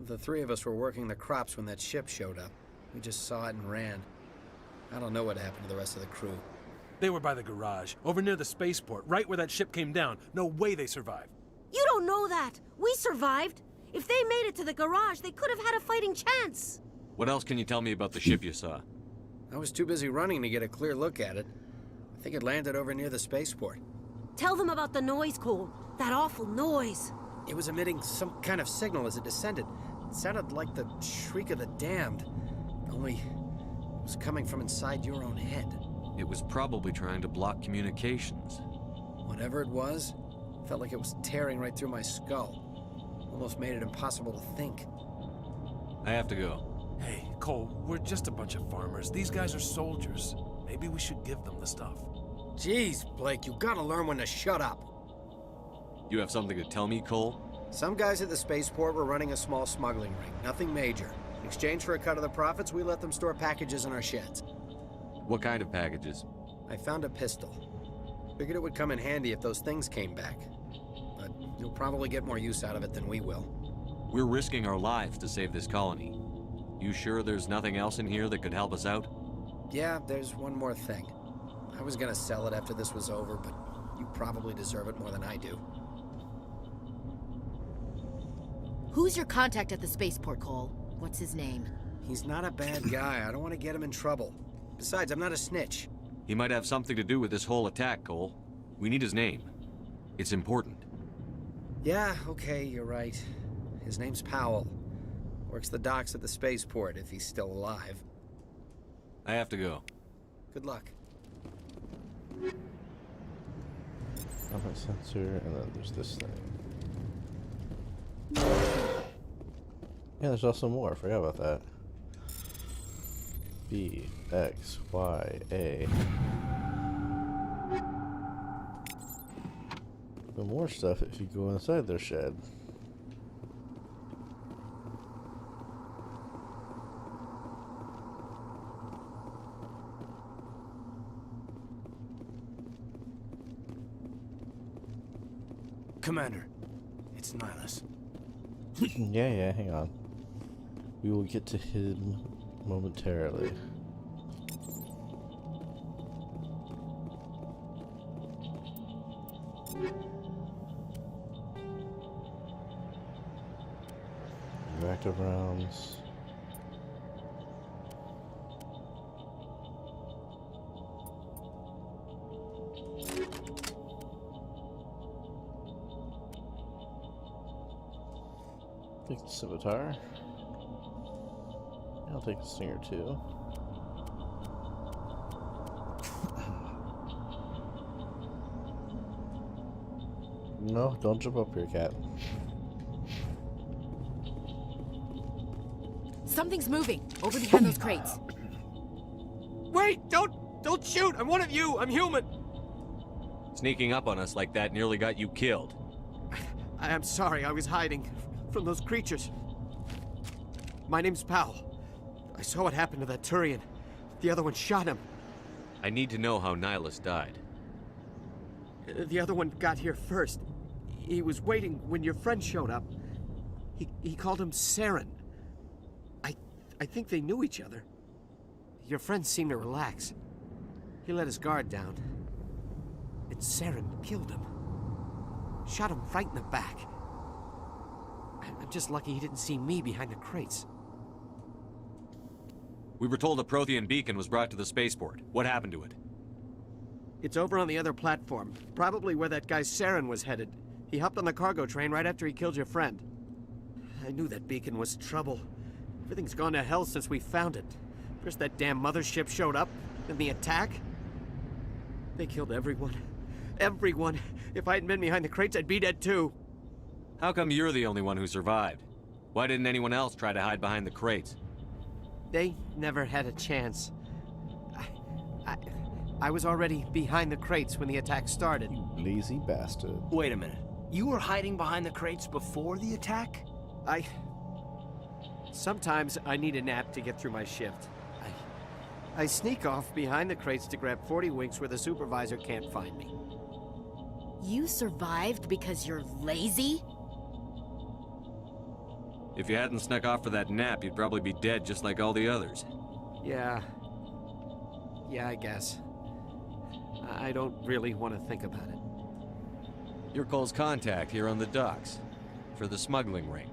Speaker 16: The three of us were working the crops when that ship showed up. We just saw it and ran. I don't know what happened to the rest of the crew.
Speaker 20: They were by the garage, over near the spaceport, right where that ship came down. No way they survived.
Speaker 17: You don't know that. We survived. If they made it to the garage, they could have had a fighting chance.
Speaker 10: What else can you tell me about the ship you saw?
Speaker 16: I was too busy running to get a clear look at it. I think it landed over near the spaceport.
Speaker 17: Tell them about the noise, Cole. That awful noise.
Speaker 16: It was emitting some kind of signal as it descended. It sounded like the shriek of the damned. Only it was coming from inside your own head.
Speaker 10: It was probably trying to block communications.
Speaker 16: Whatever it was, felt like it was tearing right through my skull. Almost made it impossible to think.
Speaker 10: I have to go.
Speaker 20: Hey, Cole, we're just a bunch of farmers. These guys are soldiers. Maybe we should give them the stuff.
Speaker 16: Jeez, Blake, you gotta learn when to shut up.
Speaker 10: You have something to tell me, Cole?
Speaker 16: Some guys at the spaceport were running a small smuggling ring, nothing major. In exchange for a cut of the profits, we let them store packages in our sheds.
Speaker 10: What kind of packages?
Speaker 16: I found a pistol. Figured it would come in handy if those things came back. But you'll probably get more use out of it than we will.
Speaker 10: We're risking our lives to save this colony. You sure there's nothing else in here that could help us out?
Speaker 16: Yeah, there's one more thing. I was gonna sell it after this was over, but you probably deserve it more than I do.
Speaker 17: Who's your contact at the spaceport, Cole? What's his name?
Speaker 16: He's not a bad guy. I don't want to get him in trouble. Besides, I'm not a snitch.
Speaker 10: He might have something to do with this whole attack, Cole. We need his name. It's important.
Speaker 16: Yeah, okay, you're right. His name's Powell. Works the docks at the spaceport, if he's still alive.
Speaker 10: I have to go.
Speaker 16: Good luck.
Speaker 1: Element sensor, and then there's this thing. Yeah, there's also more. I forgot about that. B, X, Y, A. But more stuff if you go inside their shed.
Speaker 16: Commander, it's Nihilus.
Speaker 1: Yeah, hang on. We will get to him momentarily. Reactive rounds. Take the scimitar. I'll take a stinger too. No, don't jump up here, cat.
Speaker 17: Something's moving over behind those crates.
Speaker 9: Wait! Don't shoot! I'm one of you! I'm human!
Speaker 10: Sneaking up on us like that nearly got you killed.
Speaker 16: I'm sorry, I was hiding from those creatures. My name's Powell. I saw what happened to that Turian. The other one shot him.
Speaker 10: I need to know how Nihilus died.
Speaker 16: The other one got here first. He was waiting when your friend showed up. He called him Saren. I think they knew each other. Your friend seemed to relax. He let his guard down. And Saren killed him. Shot him right in the back. I'm just lucky he didn't see me behind the crates.
Speaker 10: We were told a Prothean beacon was brought to the spaceport. What happened to it?
Speaker 16: It's over on the other platform. Probably where that guy Saren was headed. He hopped on the cargo train right after he killed your friend. I knew that beacon was trouble. Everything's gone to hell since we found it. First that damn mothership showed up, then the attack. They killed everyone. Everyone. If I hadn't been behind the crates, I'd be dead too.
Speaker 10: How come you're the only one who survived? Why didn't anyone else try to hide behind the crates?
Speaker 16: They never had a chance. I was already behind the crates when the attack started.
Speaker 1: You lazy bastard.
Speaker 20: Wait a minute. You were hiding behind the crates before the attack?
Speaker 16: Sometimes I need a nap to get through my shift. I sneak off behind the crates to grab 40 winks where the supervisor can't find me.
Speaker 17: You survived because you're lazy?
Speaker 10: If you hadn't snuck off for that nap, you'd probably be dead just like all the others.
Speaker 16: Yeah, I guess. I don't really want to think about it.
Speaker 10: You're Cole's contact here on the docks. For the smuggling ring.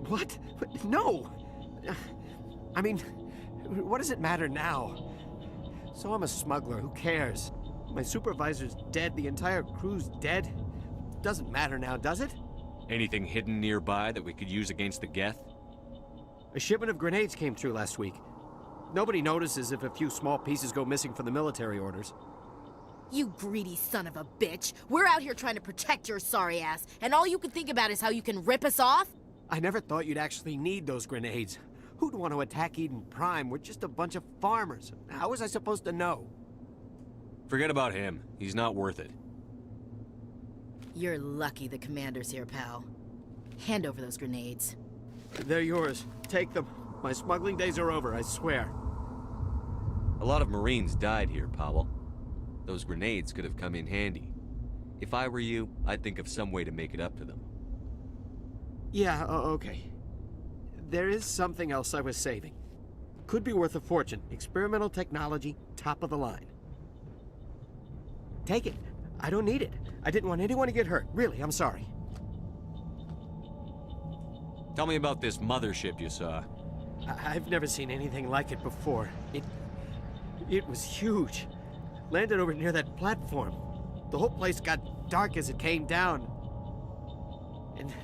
Speaker 16: What? No! I mean, what does it matter now? So I'm a smuggler, who cares? My supervisor's dead, the entire crew's dead. Doesn't matter now, does it?
Speaker 10: Anything hidden nearby that we could use against the Geth?
Speaker 16: A shipment of grenades came through last week. Nobody notices if a few small pieces go missing from the military orders.
Speaker 17: You greedy son of a bitch. We're out here trying to protect your sorry ass, and all you can think about is how you can rip us off?
Speaker 16: I never thought you'd actually need those grenades. Who'd want to attack Eden Prime? We're just a bunch of farmers. How was I supposed to know?
Speaker 10: Forget about him. He's not worth it.
Speaker 17: You're lucky the commander's here, pal. Hand over those grenades.
Speaker 16: They're yours. Take them. My smuggling days are over, I swear.
Speaker 10: A lot of Marines died here, Powell. Those grenades could have come in handy. If I were you, I'd think of some way to make it up to them.
Speaker 16: Yeah, okay. There is something else I was saving. Could be worth a fortune. Experimental technology, top of the line. Take it. I don't need it. I didn't want anyone to get hurt. Really, I'm sorry.
Speaker 10: Tell me about this mothership you saw.
Speaker 16: I've never seen anything like it before. It was huge. Landed over near that platform. The whole place got dark as it came down. And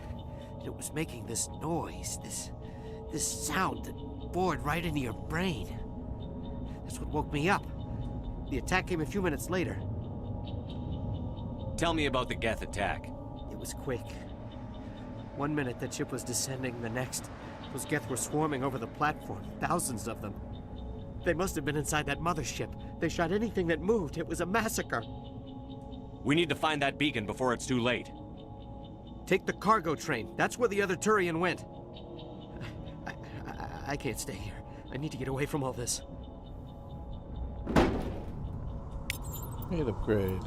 Speaker 16: it was making this noise, this sound that bored right into your brain. That's what woke me up. The attack came a few minutes later.
Speaker 10: Tell me about the Geth attack.
Speaker 16: It was quick. 1 minute that ship was descending, the next, those Geth were swarming over the platform, thousands of them. They must have been inside that mothership. They shot anything that moved. It was a massacre.
Speaker 10: We need to find that beacon before it's too late.
Speaker 16: Take the cargo train. That's where the other Turian went. I can't stay here. I need to get away from all this.
Speaker 1: Need upgrade.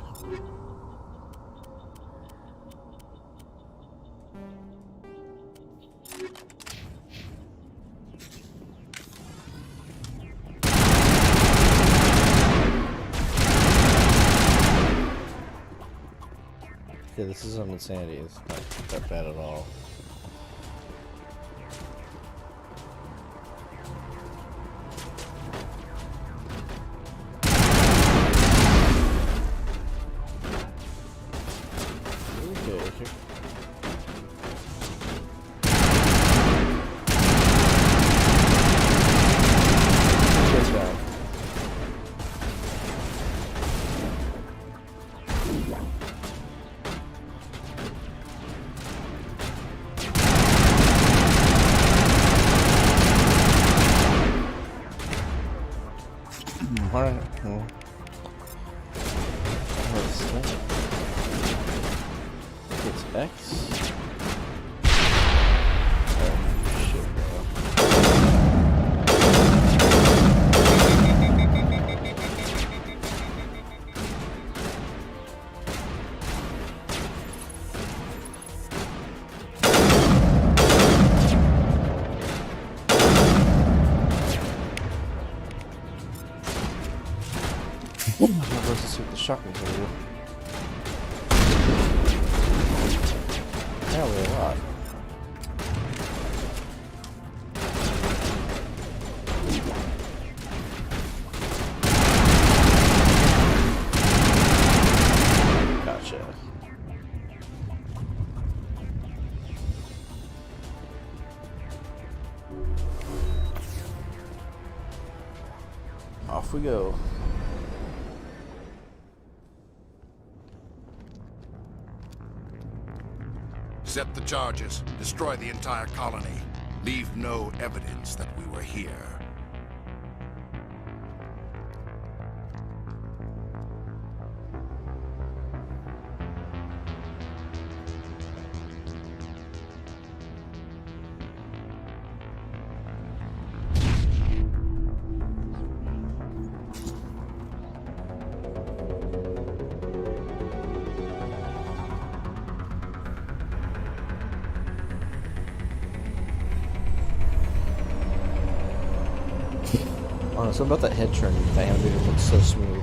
Speaker 1: Yeah, this is some insanity. It's not that bad at all. Alright, well. What's that? It's X. Oh, shit, bro. I'm supposed to see what the shotguns are doing. Apparently a lot. Gotcha. Off we go.
Speaker 5: Set the charges. Destroy the entire colony. Leave no evidence that we were here.
Speaker 1: Oh, so about that head turn, that animator looks so smooth.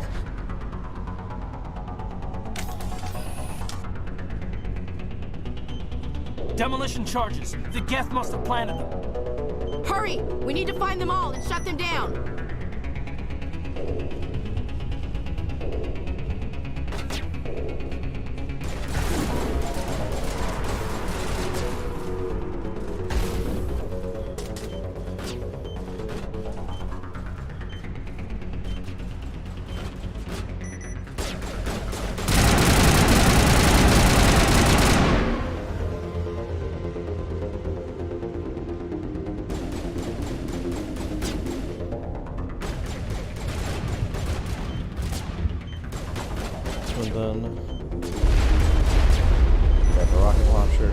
Speaker 9: Demolition charges. The Geth must have planted them.
Speaker 17: Hurry! We need to find them all and shut them down!
Speaker 1: And then got the rocket launcher.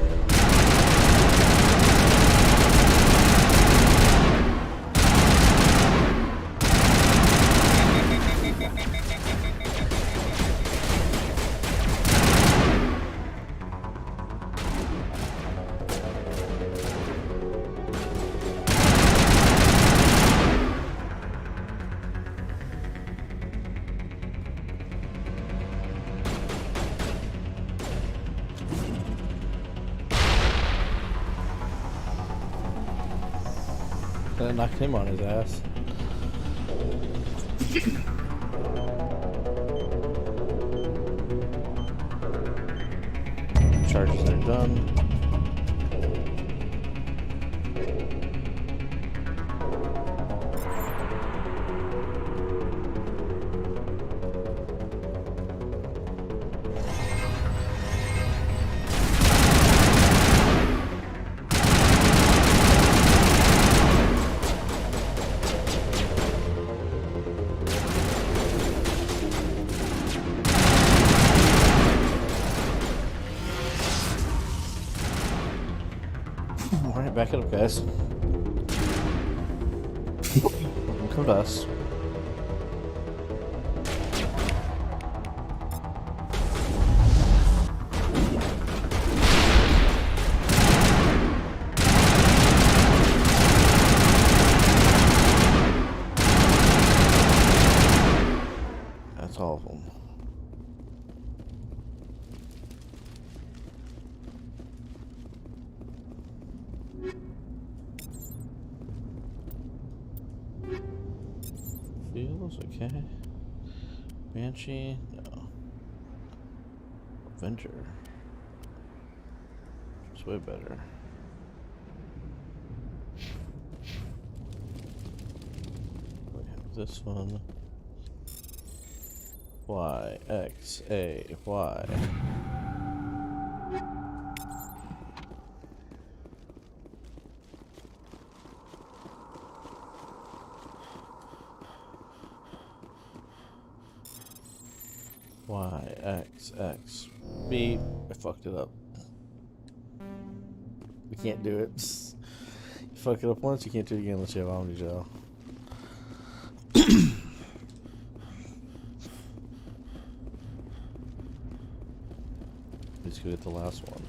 Speaker 1: That knocked him on his ass. Charges are done. back it up, guys. Come to us. That's all of them. Feels okay. Banshee, no. Avenger. It's way better. We have this one. Y, X, A, Y. Y, X, X, B. I fucked it up. We can't do it. You fuck it up once, you can't do it again unless you have Omni Gel. Let's go get the last one.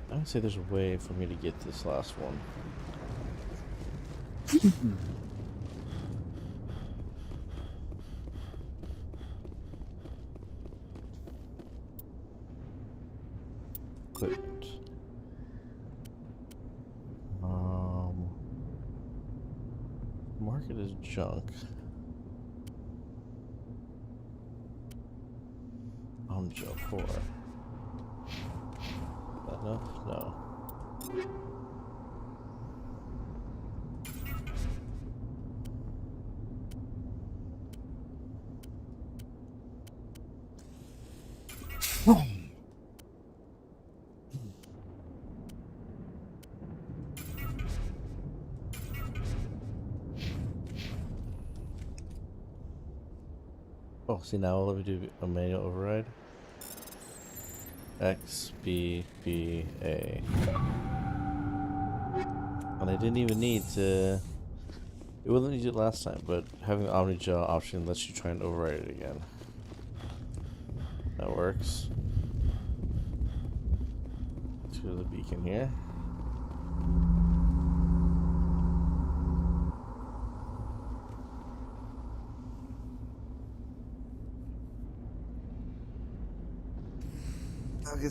Speaker 1: I would say there's a way for me to get this last one. Equipment. Market is junk. Gel 4. Is that enough? No. Oh, see, now let me do a manual override. X, B, B, A. And I didn't even need to... It wasn't needed last time, but having the Omni Gel option lets you try and override it again. That works. Let's go to the beacon here.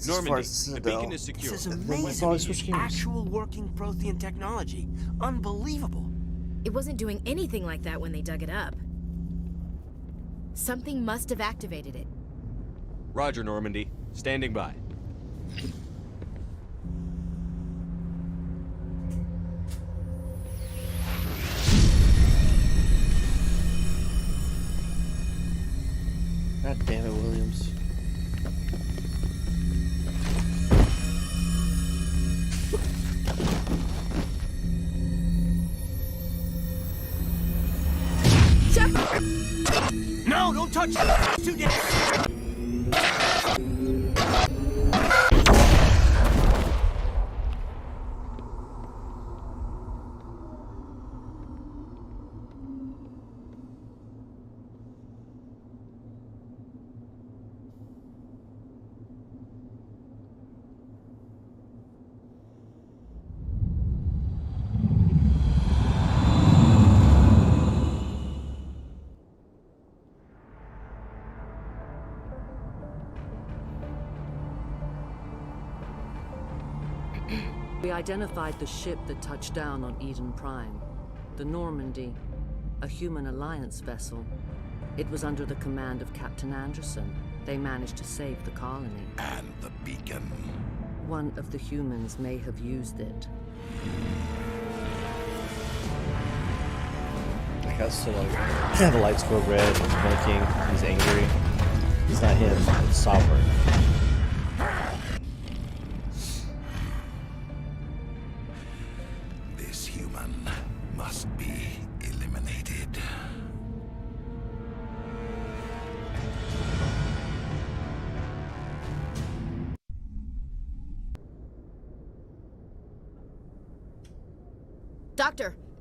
Speaker 10: Normandy, the beacon is secure.
Speaker 9: This is amazing. Actual working Prothean technology. Unbelievable.
Speaker 17: It wasn't doing anything like that when they dug it up. Something must have activated it.
Speaker 10: Roger, Normandy. Standing by.
Speaker 1: God damn it, Williams.
Speaker 9: No, don't touch it! Too dead!
Speaker 2: We identified the ship that touched down on Eden Prime. The Normandy, a human alliance vessel. It was under the command of Captain Anderson. They managed to save the colony.
Speaker 5: And the beacon.
Speaker 2: One of the humans may have used it.
Speaker 1: like how so like the lights go red, he's blinking, he's angry. It's not him, it's Sovereign.
Speaker 5: This human must be eliminated.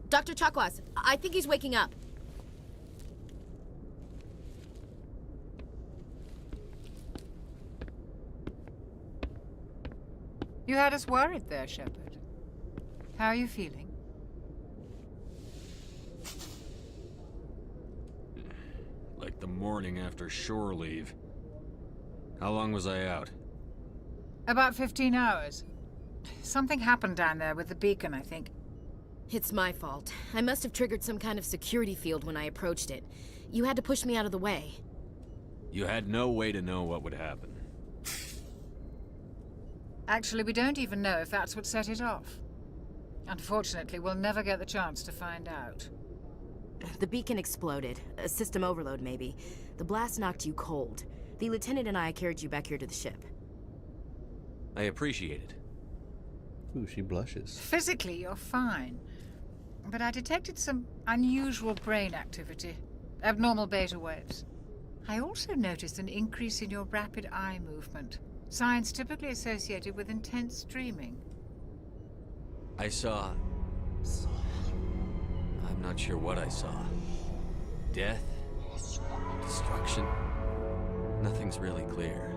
Speaker 17: Dr. Chakwas, I think he's waking up.
Speaker 14: You had us worried there, Shepard. How are you feeling?
Speaker 8: Like the morning after shore leave. How long was I out?
Speaker 14: About 15 hours. Something happened down there with the beacon, I think.
Speaker 17: It's my fault. I must have triggered some kind of security field when I approached it. You had to push me out of the way.
Speaker 8: You had no way to know what would happen.
Speaker 14: Actually, we don't even know if that's what set it off. Unfortunately, we'll never get the chance to find out.
Speaker 17: The beacon exploded. A system overload, maybe. The blast knocked you cold. The lieutenant and I carried you back here to the ship.
Speaker 10: I appreciate it.
Speaker 1: Ooh, she blushes.
Speaker 14: Physically, you're fine. But I detected some unusual brain activity. Abnormal beta waves. I also noticed an increase in your rapid eye movement. Signs typically associated with intense dreaming.
Speaker 10: I saw... I'm not sure what I saw. Death? Destruction? Nothing's really clear.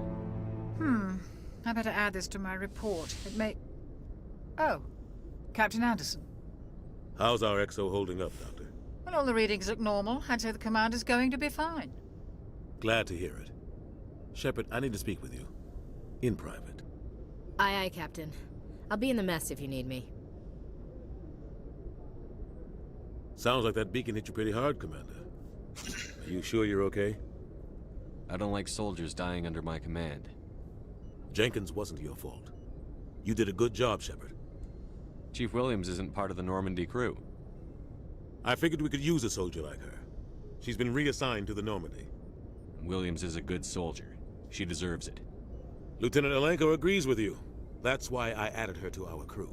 Speaker 14: I better add this to my report. It may... Oh, Captain Anderson.
Speaker 4: How's our XO holding up, Doctor?
Speaker 14: Well, all the readings look normal. I'd say the commander's going to be fine.
Speaker 4: Glad to hear it. Shepard, I need to speak with you. In private.
Speaker 17: Aye, Captain. I'll be in the mess if you need me.
Speaker 4: Sounds like that beacon hit you pretty hard, Commander. Are you sure you're okay?
Speaker 10: I don't like soldiers dying under my command.
Speaker 4: Jenkins wasn't your fault. You did a good job, Shepard.
Speaker 10: Chief Williams isn't part of the Normandy crew.
Speaker 4: I figured we could use a soldier like her. She's been reassigned to the Normandy.
Speaker 10: Williams is a good soldier. She deserves it.
Speaker 4: Lieutenant Alenko agrees with you. That's why I added her to our crew.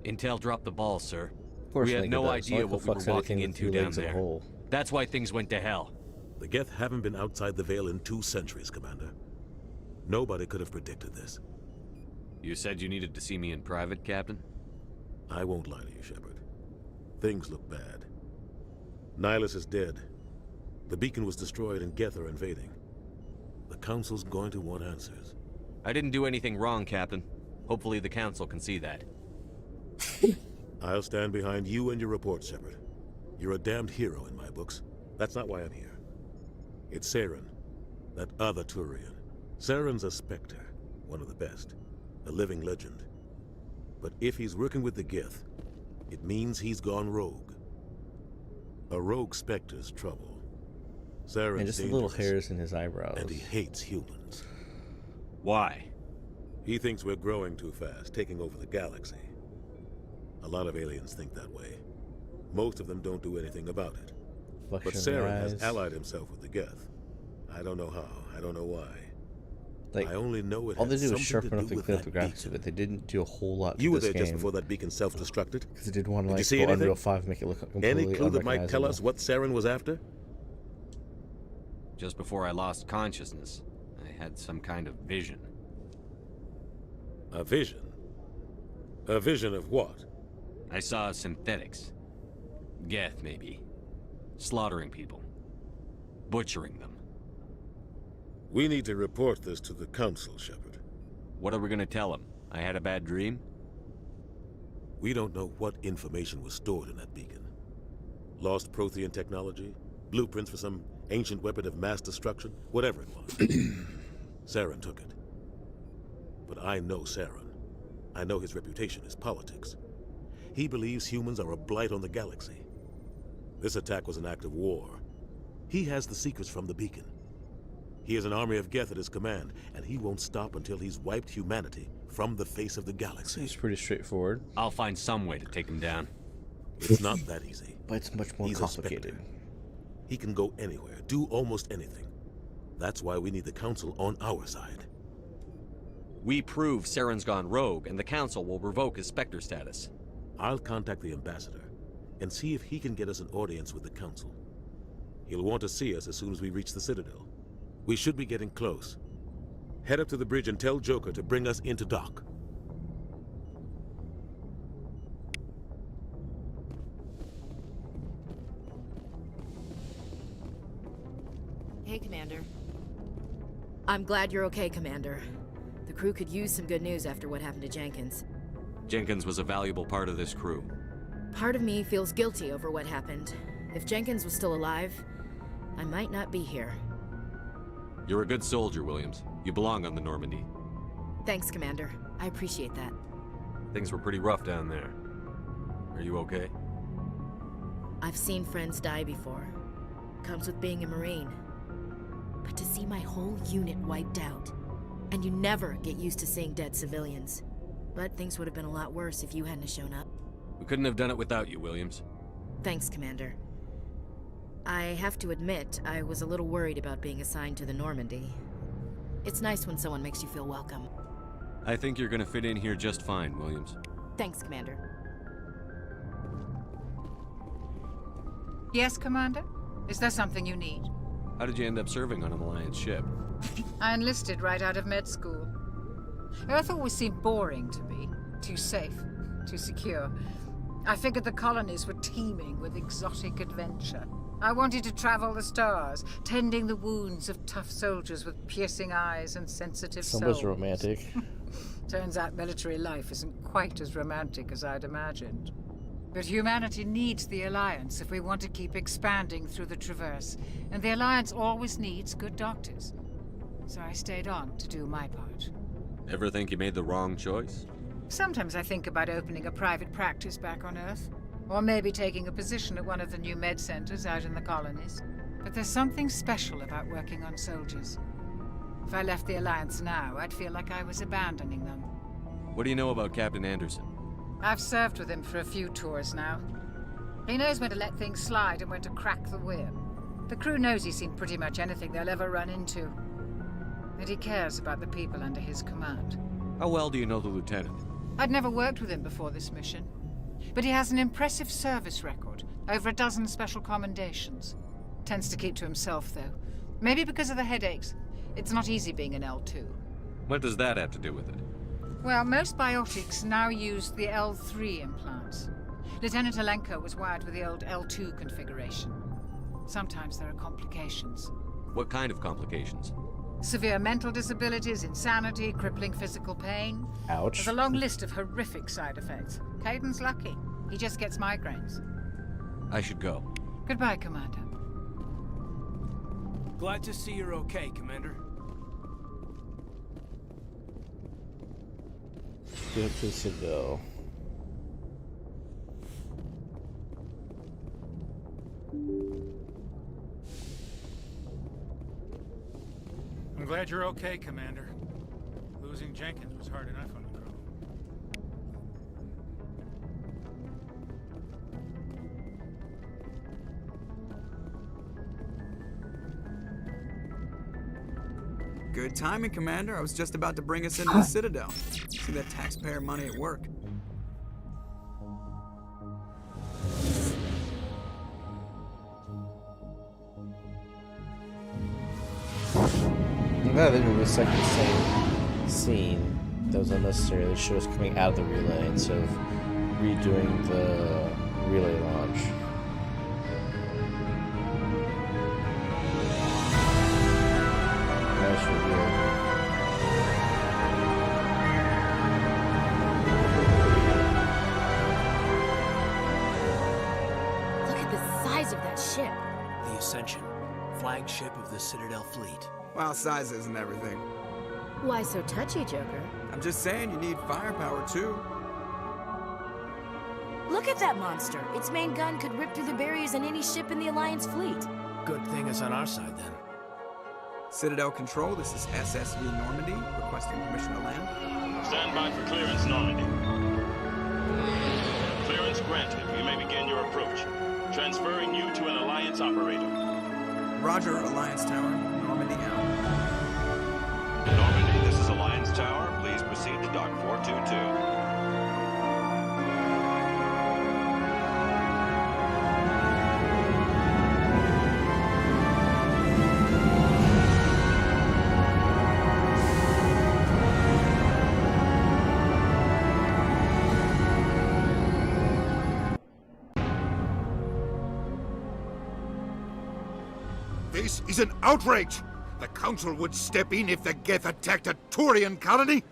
Speaker 10: Intel dropped the ball, sir.
Speaker 1: Of course
Speaker 10: we had no idea what we were walking into down there. That's why things went to hell.
Speaker 4: The Geth haven't been outside the Veil in 2 centuries, Commander. Nobody could have predicted this.
Speaker 10: You said you needed to see me in private, Captain?
Speaker 4: I won't lie to you, Shepard. Things look bad. Nihilus is dead. The beacon was destroyed and Geth are invading. The Council's going to want answers.
Speaker 10: I didn't do anything wrong, Captain. Hopefully the Council can see that.
Speaker 4: I'll stand behind you and your report, Shepard. You're a damned hero in my books. That's not why I'm here. It's Saren, that other Turian. Saren's a Spectre, one of the best. A living legend. But if he's working with the Geth, it means he's gone rogue. A rogue Spectre's trouble. Saren's
Speaker 1: and just the little hairs in his eyebrows.
Speaker 4: And he hates humans.
Speaker 8: Why?
Speaker 4: He thinks we're growing too fast, taking over the galaxy. A lot of aliens think that way. Most of them don't do anything about it. But Saren has allied himself with the Geth. I don't know how, I don't know why.
Speaker 1: Like,
Speaker 4: I only know it
Speaker 1: all they
Speaker 4: has
Speaker 1: did was
Speaker 4: something
Speaker 1: sharpen
Speaker 4: to
Speaker 1: up
Speaker 4: do
Speaker 1: the
Speaker 4: with
Speaker 1: clinical
Speaker 4: that
Speaker 1: graphics of it. They didn't do a whole lot to
Speaker 4: You were
Speaker 1: this
Speaker 4: there just
Speaker 1: game.
Speaker 4: before that beacon self-destructed?
Speaker 1: Because they didn't want to
Speaker 4: Did
Speaker 1: like
Speaker 4: you see
Speaker 1: go
Speaker 4: anything?
Speaker 1: Unreal 5 make it look completely
Speaker 4: Any clue that might tell us
Speaker 1: unrecognizable.
Speaker 4: what Saren was after?
Speaker 10: Just before I lost consciousness, I had some kind of vision.
Speaker 4: A vision? A vision of what?
Speaker 10: I saw synthetics. Geth, maybe. Slaughtering people. Butchering them.
Speaker 4: We need to report this to the Council, Shepard.
Speaker 10: What are we gonna tell them? I had a bad dream?
Speaker 4: We don't know what information was stored in that beacon. Lost Prothean technology? Blueprints for some ancient weapon of mass destruction? Whatever it was. Saren took it. But I know Saren. I know his reputation is politics. He believes humans are a blight on the galaxy. This attack was an act of war. He has the secrets from the beacon. He has an army of Geth at his command, and he won't stop until he's wiped humanity from the face of the galaxy.
Speaker 1: It's pretty straightforward.
Speaker 10: I'll find some way to take him down.
Speaker 4: It's not that easy.
Speaker 1: But it's much more
Speaker 4: He's
Speaker 1: complicated.
Speaker 4: A Spectre, He can go anywhere, do almost anything. That's why we need the Council on our side.
Speaker 10: We prove Saren's gone rogue, and the Council will revoke his Spectre status.
Speaker 4: I'll contact the Ambassador and see if he can get us an audience with the Council. He'll want to see us as soon as we reach the Citadel. We should be getting close. Head up to the bridge and tell Joker to bring us into dock.
Speaker 17: Hey, Commander. I'm glad you're okay, Commander. The crew could use some good news after what happened to Jenkins.
Speaker 10: Jenkins was a valuable part of this crew.
Speaker 17: Part of me feels guilty over what happened. If Jenkins was still alive, I might not be here.
Speaker 10: You're a good soldier, Williams. You belong on the Normandy.
Speaker 17: Thanks, Commander. I appreciate that.
Speaker 10: Things were pretty rough down there. Are you okay?
Speaker 17: I've seen friends die before. Comes with being a Marine. But to see my whole unit wiped out, and you never get used to seeing dead civilians. But things would have been a lot worse if you hadn't shown up.
Speaker 10: We couldn't have done it without you, Williams.
Speaker 17: Thanks, Commander. I have to admit, I was a little worried about being assigned to the Normandy. It's nice when someone makes you feel welcome.
Speaker 10: I think you're gonna fit in here just fine, Williams.
Speaker 17: Thanks, Commander.
Speaker 14: Yes, Commander? Is there something you need?
Speaker 10: How did you end up serving on an Alliance ship?
Speaker 14: I enlisted right out of med school. Earth always seemed boring to me. Too safe, too secure. I figured the colonies were teeming with exotic adventure. I wanted to travel the stars, tending the wounds of tough soldiers with piercing eyes and sensitive souls.
Speaker 1: Someone's romantic.
Speaker 14: Turns out military life isn't quite as romantic as I'd imagined. But humanity needs the Alliance if we want to keep expanding through the Traverse, and the Alliance always needs good doctors. So I stayed on to do my part.
Speaker 10: Ever think you made the wrong choice?
Speaker 14: Sometimes I think about opening a private practice back on Earth, or maybe taking a position at one of the new med centers out in the colonies. But there's something special about working on soldiers. If I left the Alliance now, I'd feel like I was abandoning them.
Speaker 10: What do you know about Captain Anderson?
Speaker 14: I've served with him for a few tours now. He knows when to let things slide and when to crack the whip. The crew knows he's seen pretty much anything they'll ever run into. And he cares about the people under his command.
Speaker 10: How well do you know the lieutenant?
Speaker 14: I'd never worked with him before this mission. But he has an impressive service record, over a dozen special commendations. Tends to keep to himself, though. Maybe because of the headaches. It's not easy being an L2.
Speaker 10: What does that have to do with it?
Speaker 14: Well, most biotics now use the L3 implants. Lieutenant Alenko was wired with the old L2 configuration. Sometimes there are complications.
Speaker 10: What kind of complications?
Speaker 14: Severe mental disabilities, insanity, crippling physical pain.
Speaker 1: Ouch.
Speaker 14: There's a long list of horrific side effects. Caden's lucky. He just gets migraines.
Speaker 10: I should go.
Speaker 14: Goodbye, Commander.
Speaker 20: Glad to see you're okay, Commander.
Speaker 1: Get up to the Citadel.
Speaker 12: I'm glad you're okay, Commander. Losing Jenkins was hard enough on the crew.
Speaker 7: Good timing, Commander. I was just about to bring us into the Citadel. See that taxpayer money at work.
Speaker 1: I'm glad they didn't recycle the same scene that was unnecessary. They showed us coming out of the relay instead of redoing the relay launch. That's weird.
Speaker 17: Look at the size of that ship.
Speaker 20: The Ascension, flagship of the Citadel fleet.
Speaker 7: Well, size isn't everything.
Speaker 17: Why so touchy, Joker?
Speaker 7: I'm just saying you need firepower, too.
Speaker 17: Look at that monster. Its main gun could rip through the barriers in any ship in the Alliance fleet.
Speaker 20: Good thing it's on our side, then.
Speaker 7: Citadel Control, this is SSV Normandy, requesting permission to land.
Speaker 21: Stand by for clearance, Normandy. Clearance granted. You may begin your approach. Transferring you to an Alliance operator.
Speaker 7: Roger, Alliance Tower. Normandy out.
Speaker 21: Normandy, this is Alliance Tower. Please proceed to Dock 422.
Speaker 3: This is an outrage! The Council would step in if the Geth attacked a Turian colony?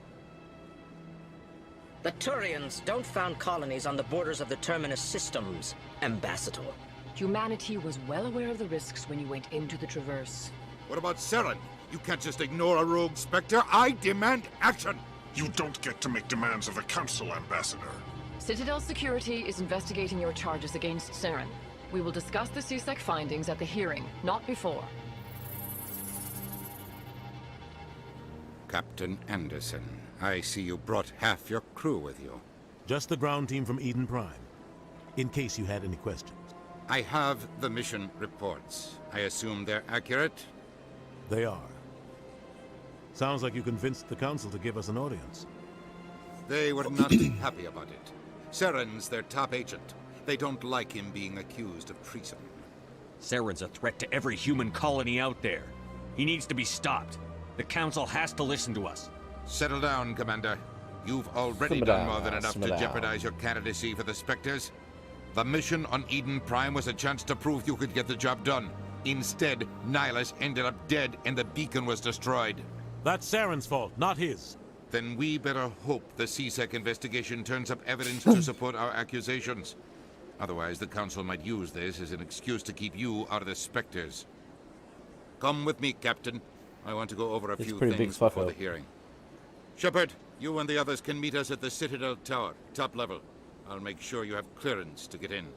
Speaker 22: The Turians don't found colonies on the borders of the Terminus systems, Ambassador.
Speaker 23: Humanity was well aware of the risks when you went into the Traverse.
Speaker 3: What about Saren? You can't just ignore a rogue Spectre. I demand action!
Speaker 5: You don't get to make demands of the Council, Ambassador.
Speaker 23: Citadel Security is investigating your charges against Saren. We will discuss the CSEC findings at the hearing, not before.
Speaker 3: Captain Anderson, I see you brought half your crew with you.
Speaker 4: Just the ground team from Eden Prime, in case you had any questions.
Speaker 3: I have the mission reports. I assume they're accurate?
Speaker 4: They are. Sounds like you convinced the Council to give us an audience.
Speaker 3: They were not happy about it. Saren's their top agent. They don't like him being accused of treason.
Speaker 24: Saren's a threat to every human colony out there. He needs to be stopped. The Council has to listen to us.
Speaker 3: Settle down, Commander. You've already done more than enough to jeopardize your candidacy for the Spectres. The mission on Eden Prime was a chance to prove you could get the job done. Instead, Nihilus ended up dead and the beacon was destroyed.
Speaker 4: That's Saren's fault, not his.
Speaker 3: Then we better hope the CSEC investigation turns up evidence to support our accusations. Otherwise, the Council might use this as an excuse to keep you out of the Spectres. Come with me, Captain. I want to go over a few things before the hearing. Shepard, you and the others can meet us at the Citadel Tower, top level. I'll make sure you have clearance to get in.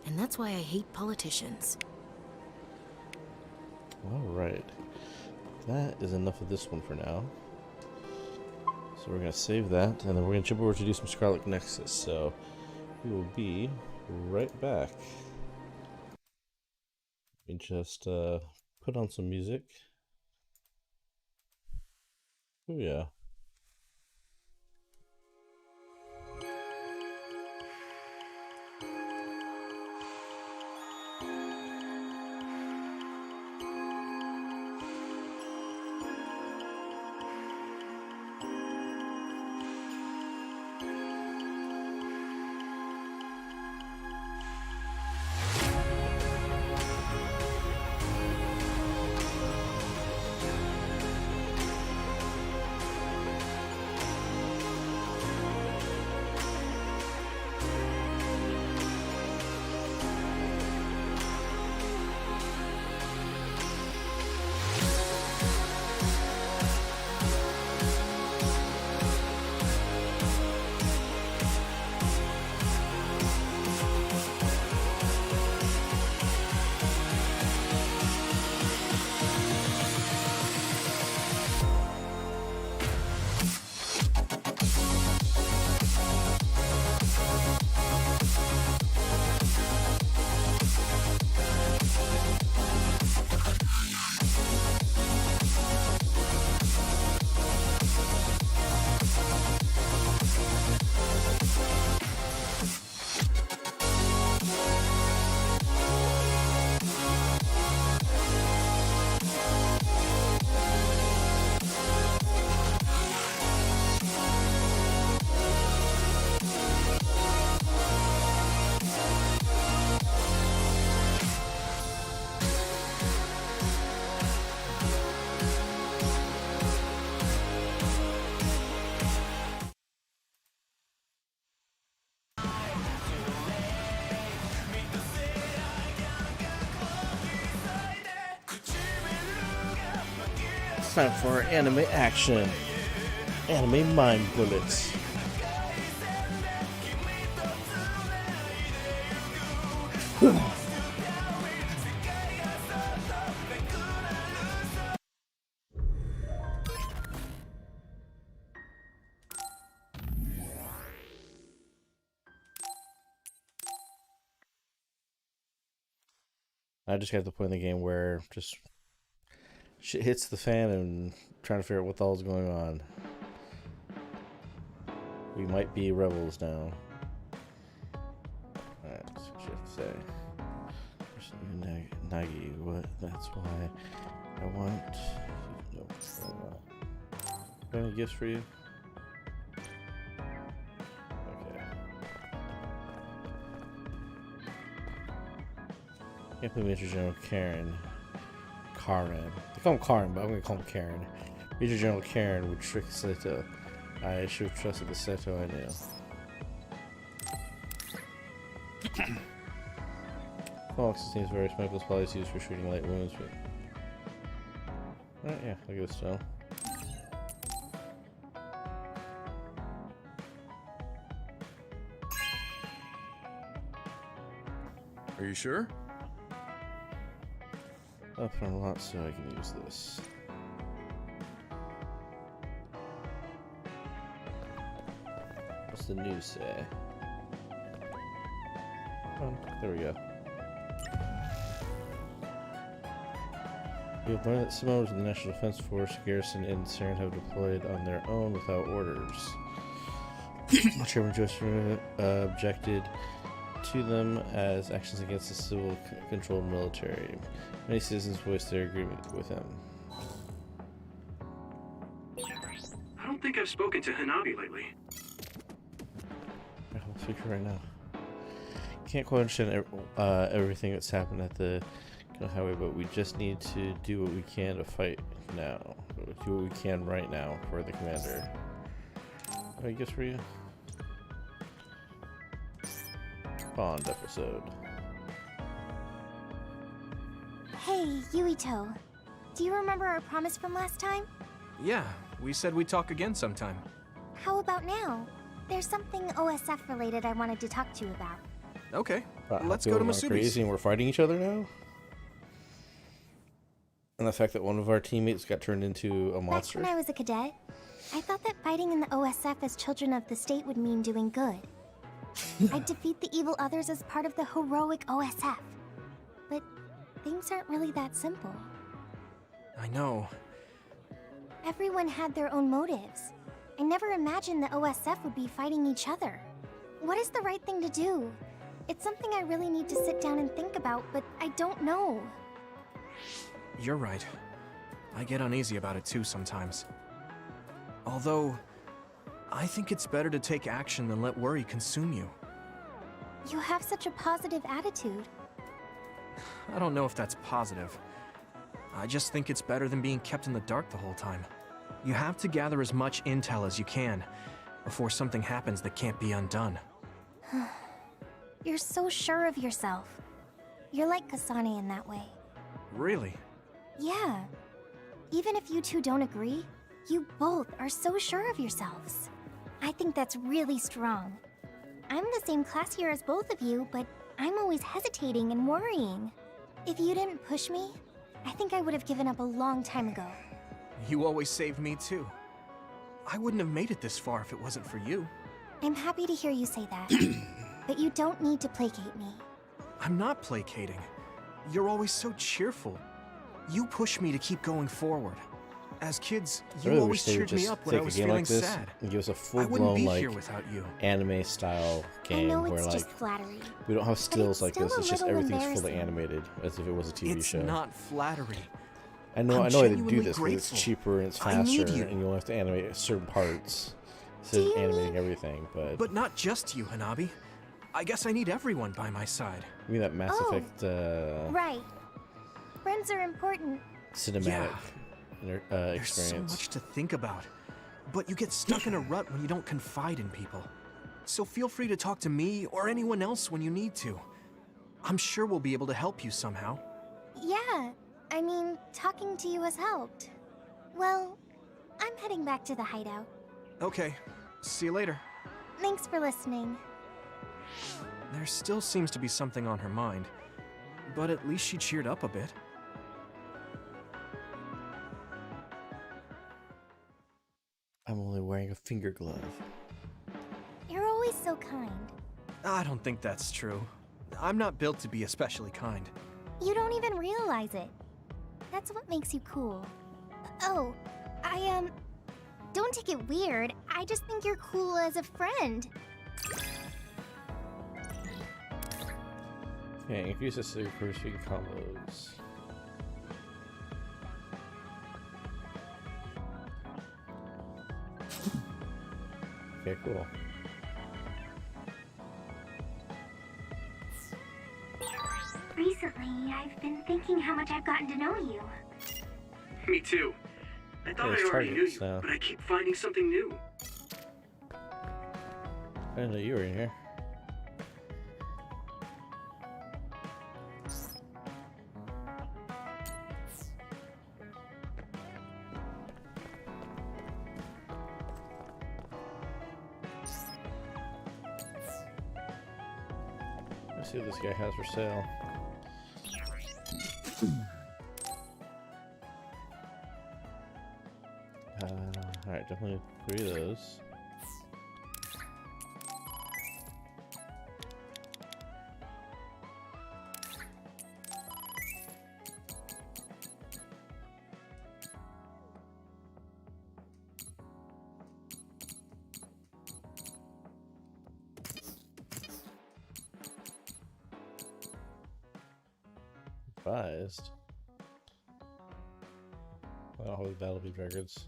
Speaker 17: And that's why I hate politicians.
Speaker 1: Alright. That is enough of this one for now. So we're going to save that, and then we're going to jump over to do some Scarlet Nexus. So we will be right back. Let me just put on some music. Oh yeah. Time for anime action. Anime mind bullets. I just got to the point in the game where just shit hits the fan and trying to figure out what the hell's going on. We might be rebels now. Alright, that's what you have to say. Nagi, what? That's why I want. No, any gifts for you? Okay. Can't believe Major General Karen. They call him Karen, but I'm gonna call him Karen. Major General Karen would trick Sato. I should have trusted the Sato I knew. Fox seems very smokeless policies used for shooting light wounds, but yeah, look at this still.
Speaker 20: Are you sure?
Speaker 1: Up on a lot so I can use this. What's the news say? Oh, there we go. We have learned that some members of the National Defense Force, Garrison, and Saren have deployed on their own without orders. Chairman Joseph objected to them as actions against the civil-controlled military. Many citizens voiced their agreement with him.
Speaker 6: I don't think I've spoken to Hanabi lately.
Speaker 1: I'll speak right now. Can't quite understand everything that's happened at the highway, but we just need to do what we can to fight now. Do what we can right now for the commander. I guess for you. Bond episode.
Speaker 11: Hey, Yuito. Do you remember our promise from last time?
Speaker 13: Yeah, we said we'd talk again sometime.
Speaker 11: How about now? There's something OSF related I wanted to talk to you about.
Speaker 13: Okay, let's go to Masubi's.
Speaker 1: Crazy and we're fighting each other now? And the fact that one of our teammates got turned into a monster?
Speaker 11: Back when I was a cadet, I thought that fighting in the OSF as children of the state would mean doing good. I'd defeat the evil others as part of the heroic OSF. But things aren't really that simple.
Speaker 13: I know.
Speaker 11: Everyone had their own motives. I never imagined the OSF would be fighting each other. What is the right thing to do? It's something I really need to sit down and think about, but I don't know.
Speaker 13: You're right. I get uneasy about it too sometimes. Although, I think it's better to take action than let worry consume you.
Speaker 11: You have such a positive attitude.
Speaker 13: I don't know if that's positive. I just think it's better than being kept in the dark the whole time. You have to gather as much intel as you can before something happens that can't be undone.
Speaker 11: You're so sure of yourself. You're like Kasane in that way.
Speaker 13: Really?
Speaker 11: Yeah. Even if you two don't agree, you both are so sure of yourselves. I think that's really strong. I'm the same class year as both of you, but I'm always hesitating and worrying. If you didn't push me, I think I would have given up a long time ago.
Speaker 13: You always saved me too. I wouldn't have made it this far if it wasn't for you.
Speaker 11: I'm happy to hear you say that, but you don't need to placate me.
Speaker 13: I'm not placating. You're always so cheerful. You push me to keep going forward. As kids, you always cheered me up when I was feeling sad.
Speaker 1: And give us a
Speaker 13: I wouldn't
Speaker 1: full-blown
Speaker 13: be
Speaker 1: like
Speaker 13: here without you.
Speaker 1: anime-style game
Speaker 11: I know
Speaker 1: where
Speaker 11: it's
Speaker 1: like
Speaker 11: just flattery,
Speaker 1: we don't have stills like
Speaker 11: still
Speaker 1: this.
Speaker 11: a
Speaker 1: It's just
Speaker 11: little
Speaker 1: everything's fully
Speaker 11: embarrassing.
Speaker 1: animated as if it was a TV show.
Speaker 13: It's not flattery.
Speaker 1: I know
Speaker 13: I'm
Speaker 1: they do
Speaker 13: genuinely
Speaker 1: this because it's
Speaker 13: grateful.
Speaker 1: cheaper and it's
Speaker 13: I need
Speaker 1: faster,
Speaker 13: you.
Speaker 1: and you only have to animate certain parts instead of animating everything.
Speaker 13: But not just you, Hanabi. I guess I need everyone by my side.
Speaker 1: You mean that Mass
Speaker 11: Oh,
Speaker 1: Effect
Speaker 11: Right. Friends are important.
Speaker 1: cinematic
Speaker 13: There's so
Speaker 1: experience?
Speaker 13: much to think about. But you get stuck in a rut when you don't confide in people. So feel free to talk to me or anyone else when you need to. I'm sure we'll be able to help you somehow.
Speaker 11: Yeah, I mean, talking to you has helped. Well, I'm heading back to the hideout.
Speaker 13: Okay, see you later.
Speaker 11: Thanks for listening.
Speaker 13: There still seems to be something on her mind, but at least she cheered up a bit.
Speaker 1: I'm only wearing a finger glove.
Speaker 11: You're always so kind.
Speaker 13: I don't think that's true. I'm not built to be especially kind.
Speaker 11: You don't even realize it. That's what makes you cool. Oh, don't take it weird. I just think you're cool as a friend.
Speaker 1: Okay, increase the super speed combos. Okay, cool.
Speaker 11: Recently, I've been thinking how much I've gotten to know you.
Speaker 6: Me too. I thought I already knew you, but I keep finding something new.
Speaker 1: I didn't know you were in here. Let's see what this guy has for sale. Alright, definitely 3 of those. Advised. I'll hold Battlefield records.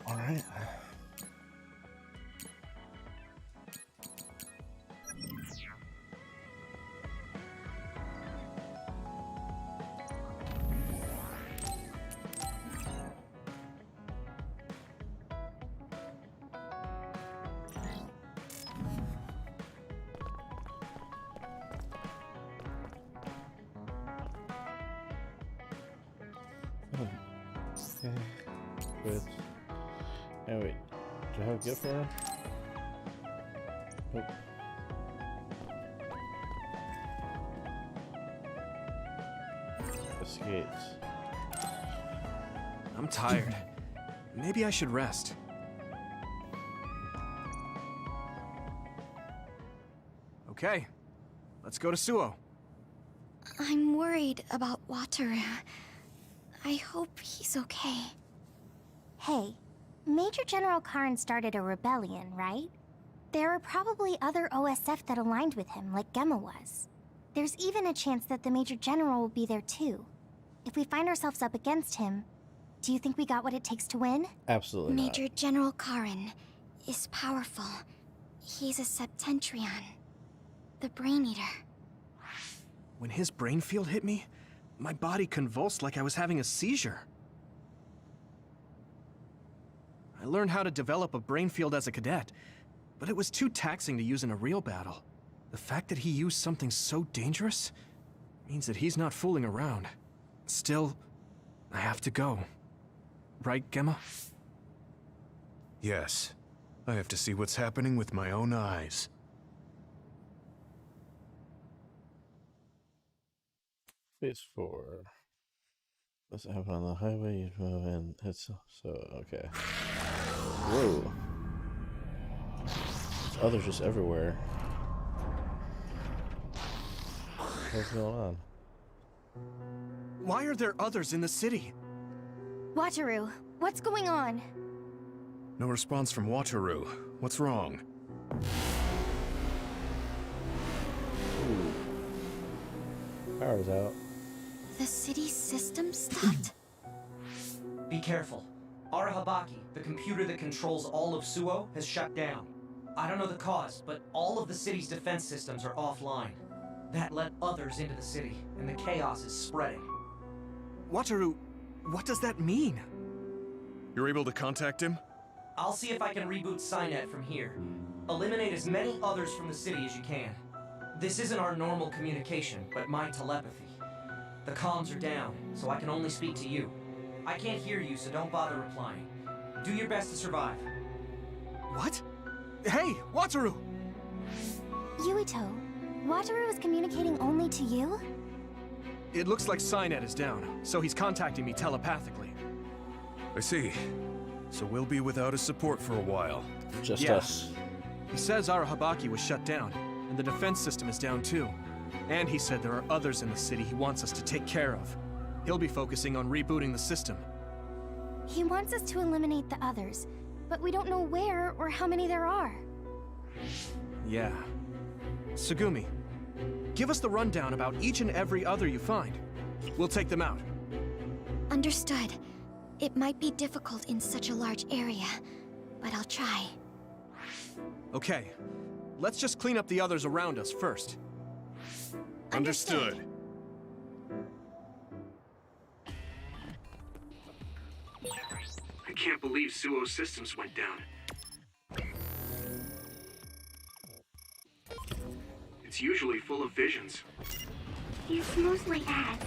Speaker 1: All right. Okay. Good. Oh wait, do I have a gift for her? Nope. Escapes.
Speaker 13: I'm tired. Maybe I should rest. Okay, let's go to Suo.
Speaker 11: I'm worried about Wataru. I hope he's okay. Hey, Major General Karn started a rebellion, right? There are probably other OSF that aligned with him, like Gemma was. There's even a chance that the Major General will be there too. If we find ourselves up against him, do you think we got what it takes to win?
Speaker 1: Absolutely not.
Speaker 11: Major General Karn is powerful. He's a Septentrion, the Brain Eater.
Speaker 13: When his brain field hit me, my body convulsed like I was having a seizure. I learned how to develop a brain field as a cadet, but it was too taxing to use in a real battle. The fact that he used something so dangerous means that he's not fooling around. Still, I have to go. Right, Gemma?
Speaker 15: Yes. I have to see what's happening with my own eyes.
Speaker 1: Phase 4. What's happening on the highway? You move in. It's so okay. Whoa. There's others just everywhere. What's going on?
Speaker 13: Why are there others in the city?
Speaker 11: Wataru, what's going on?
Speaker 15: No response from Wataru. What's wrong?
Speaker 1: Ooh. Power's out.
Speaker 11: The city system stopped?
Speaker 9: Be careful. Arahabaki, the computer that controls all of Suo, has shut down. I don't know the cause, but all of the city's defense systems are offline. That let others into the city, and the chaos is spreading.
Speaker 13: Wataru, what does that mean?
Speaker 15: You're able to contact him?
Speaker 9: I'll see if I can reboot Cynet from here. Eliminate as many others from the city as you can. This isn't our normal communication, but my telepathy. The comms are down, so I can only speak to you. I can't hear you, so don't bother replying. Do your best to survive.
Speaker 13: What? Hey, Wataru!
Speaker 11: Yuito, Wataru is communicating only to you?
Speaker 13: It looks like Cynet is down, so he's contacting me telepathically.
Speaker 15: I see. So we'll be without his support for a while.
Speaker 1: Just us.
Speaker 13: He says Arahabaki was shut down, and the defense system is down too. And he said there are others in the city he wants us to take care of. He'll be focusing on rebooting the system.
Speaker 11: He wants us to eliminate the others, but we don't know where or how many there are.
Speaker 13: Yeah. Tsugumi, give us the rundown about each and every other you find. We'll take them out.
Speaker 11: Understood. It might be difficult in such a large area, but I'll try.
Speaker 13: Okay. Let's just clean up the others around us first.
Speaker 15: Understood.
Speaker 6: I can't believe Suo's systems went down. It's usually full of visions.
Speaker 2: It's mostly ads,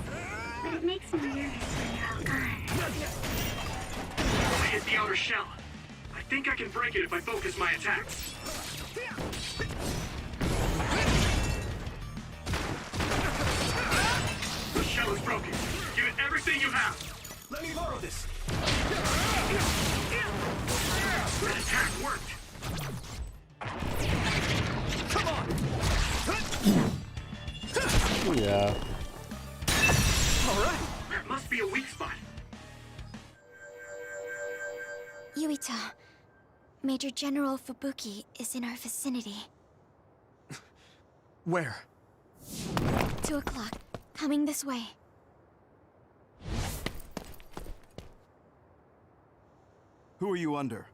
Speaker 2: but it makes me nervous when they're all gone.
Speaker 6: I hit the outer shell. I think I can break it if I focus my attacks. The shell is broken. Give it everything you have.
Speaker 20: Let me borrow this.
Speaker 6: That attack worked.
Speaker 20: Come on.
Speaker 1: Yeah.
Speaker 6: All right. There must be a weak spot.
Speaker 11: Yuito, Major General Fubuki is in our vicinity.
Speaker 13: Where?
Speaker 11: 2 o'clock. Coming this way.
Speaker 15: Who are you under?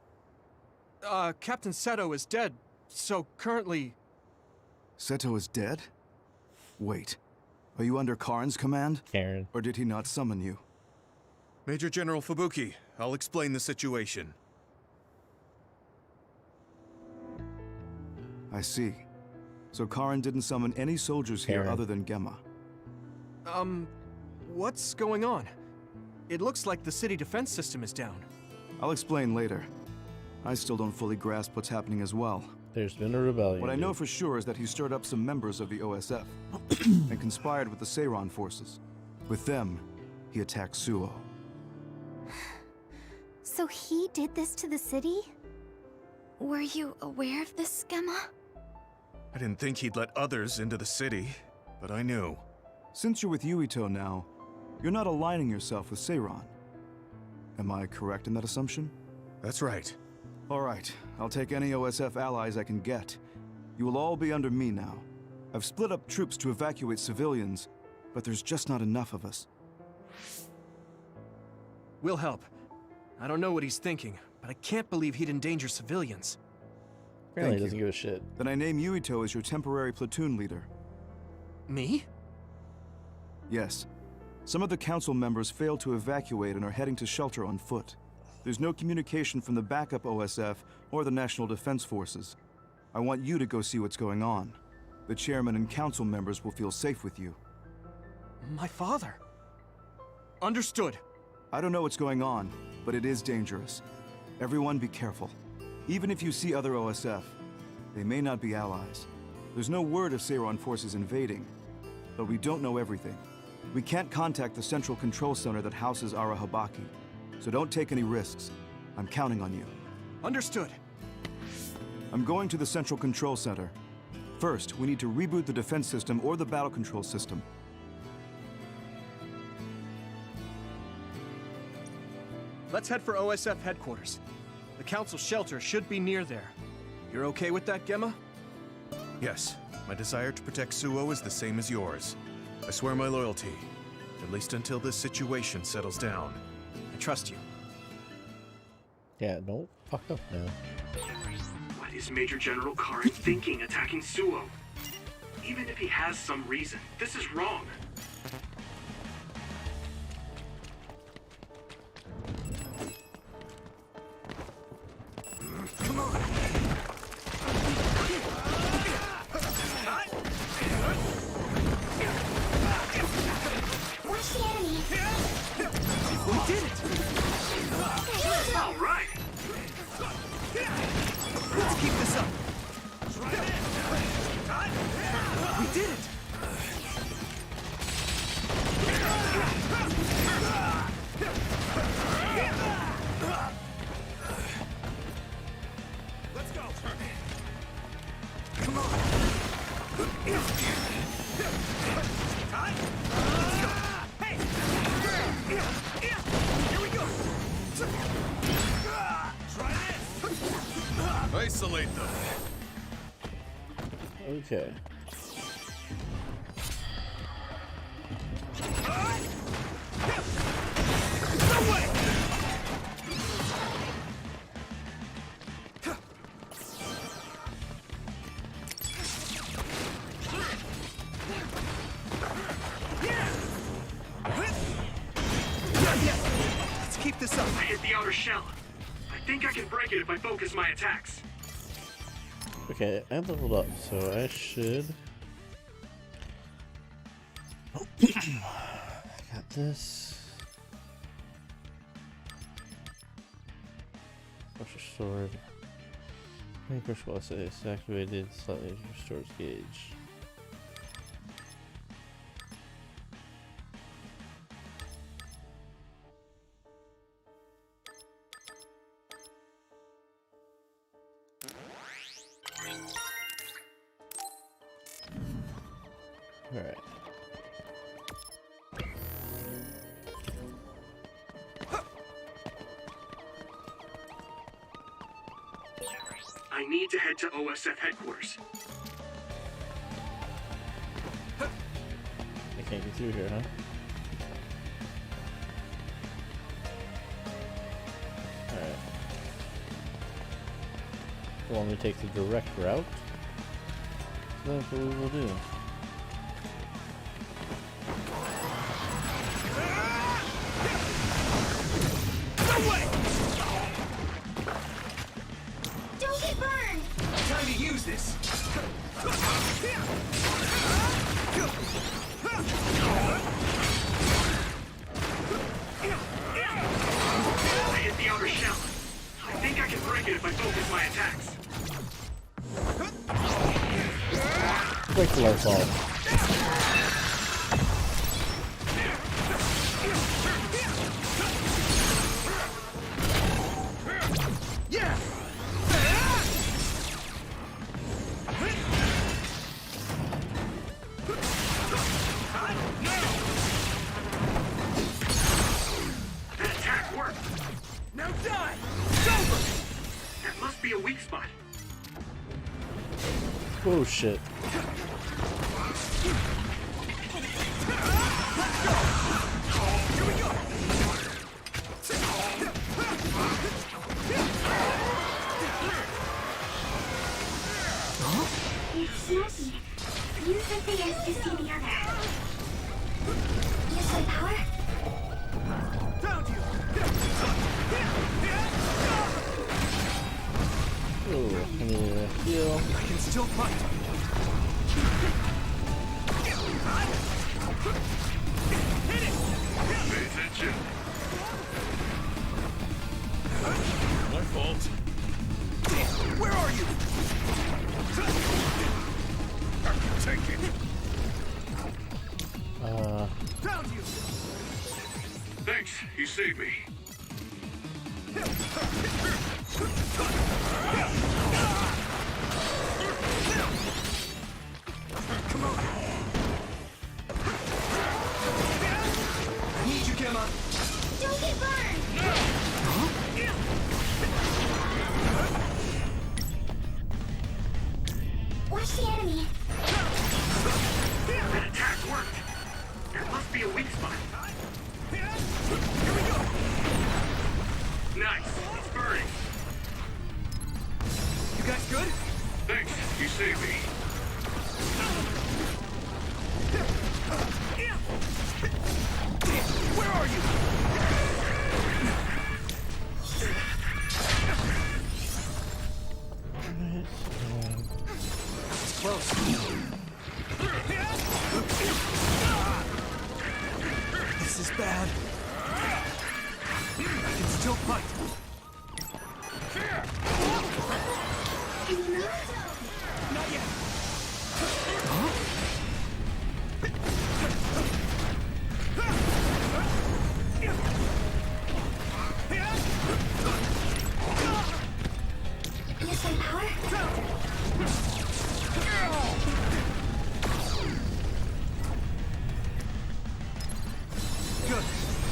Speaker 13: Captain Seto is dead, so currently...
Speaker 15: Seto is dead? Wait. Are you under Karin's command?
Speaker 1: Karen.
Speaker 15: Or did he not summon you? Major General Fubuki, I'll explain the situation. I see. So Karin didn't summon any soldiers here other than Gemma.
Speaker 13: What's going on? It looks like the city defense system is down.
Speaker 15: I'll explain later. I still don't fully grasp what's happening as well.
Speaker 1: There's been a rebellion.
Speaker 15: What I know for sure is that he stirred up some members of the OSF and conspired with the Seiran forces. With them, he attacked Suo.
Speaker 11: So he did this to the city? Were you aware of this, Gemma?
Speaker 15: I didn't think he'd let others into the city, but I knew. Since you're with Yuito now, you're not aligning yourself with Seiran. Am I correct in that assumption? That's right. All right, I'll take any OSF allies I can get. You will all be under me now. I've split up troops to evacuate civilians, but there's just not enough of us.
Speaker 13: We'll help. I don't know what he's thinking, but I can't believe he'd endanger civilians.
Speaker 1: Apparently he doesn't give a shit.
Speaker 15: Then I name Yuito as your temporary platoon leader.
Speaker 13: Me?
Speaker 15: Yes. Some of the council members failed to evacuate and are heading to shelter on foot. There's no communication from the backup OSF or the National Defense Forces. I want you to go see what's going on. The chairman and council members will feel safe with you.
Speaker 13: My father. Understood.
Speaker 15: I don't know what's going on, but it is dangerous. Everyone be careful. Even if you see other OSF, they may not be allies. There's no word of Seiran forces invading, but we don't know everything. We can't contact the central control center that houses Arahabaki, so don't take any risks. I'm counting on you.
Speaker 13: Understood.
Speaker 15: I'm going to the central control center. First, we need to reboot the defense system or the battle control system.
Speaker 13: Let's head for OSF headquarters. The council shelter should be near there. You're okay with that, Gemma?
Speaker 15: Yes. My desire to protect Suo is the same as yours. I swear my loyalty, at least until this situation settles down.
Speaker 13: I trust you.
Speaker 1: Yeah, don't fuck up now.
Speaker 6: What is Major General Karin thinking attacking Suo? Even if he has some reason, this is wrong.
Speaker 20: Come on.
Speaker 2: Watch the enemy.
Speaker 13: We did it!
Speaker 6: All right.
Speaker 13: Let's keep this up.
Speaker 20: Let's go.
Speaker 7: Come on.
Speaker 20: Time. Let's go. Hey. Here we go. Try this.
Speaker 15: Isolate them.
Speaker 1: Okay.
Speaker 20: No way.
Speaker 6: Let's keep this up. I hit the outer shell. I think I can break it if I focus my attacks.
Speaker 1: Okay, I leveled up, so I should. Got this. Push restored. Main crucial essays activated. Slightly restores gauge. Alright.
Speaker 6: I need to head to OSF headquarters.
Speaker 1: I can't get through here, huh? Alright. You want me to take the direct route? So that's what we will do.
Speaker 2: Don't get burned!
Speaker 20: Time to use this.
Speaker 6: I hit the outer shell. I think I can break it if I focus my attacks.
Speaker 1: Break the light bulb.
Speaker 20: Yeah.
Speaker 6: That attack worked.
Speaker 20: Now die. It's over.
Speaker 6: That must be a weak spot.
Speaker 1: Oh shit.
Speaker 20: Here we go.
Speaker 2: It's smoky. Use the fingers to see the other. Use my power?
Speaker 20: Found you.
Speaker 1: Oh, I need a heal.
Speaker 20: I can still fight. Hit it.
Speaker 6: Pay attention.
Speaker 20: My fault. Where are you? Take it. Found you.
Speaker 6: Thanks, you saved me.
Speaker 20: Come on. I need you, Gemma.
Speaker 2: Don't get burned! Watch the enemy.
Speaker 6: That attack worked. That must be a weak spot.
Speaker 20: Here we go.
Speaker 6: Nice. It's burning.
Speaker 20: You guys good?
Speaker 6: Thanks, you saved me.
Speaker 20: Where are you? It's close. This is bad. I can still fight.
Speaker 2: Can you move?
Speaker 20: Not yet.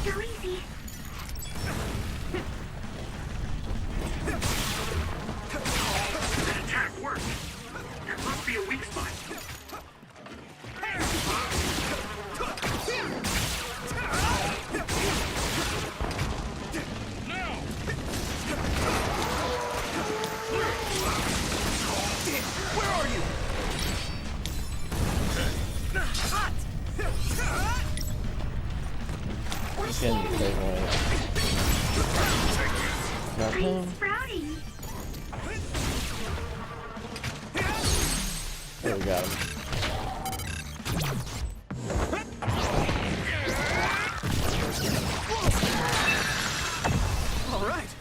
Speaker 2: so easy.
Speaker 6: That attack worked. There must be a weak spot.
Speaker 7: Where are you?
Speaker 1: Again, you take away. Got him.
Speaker 2: Sprouting.
Speaker 1: There we got him.
Speaker 7: All right.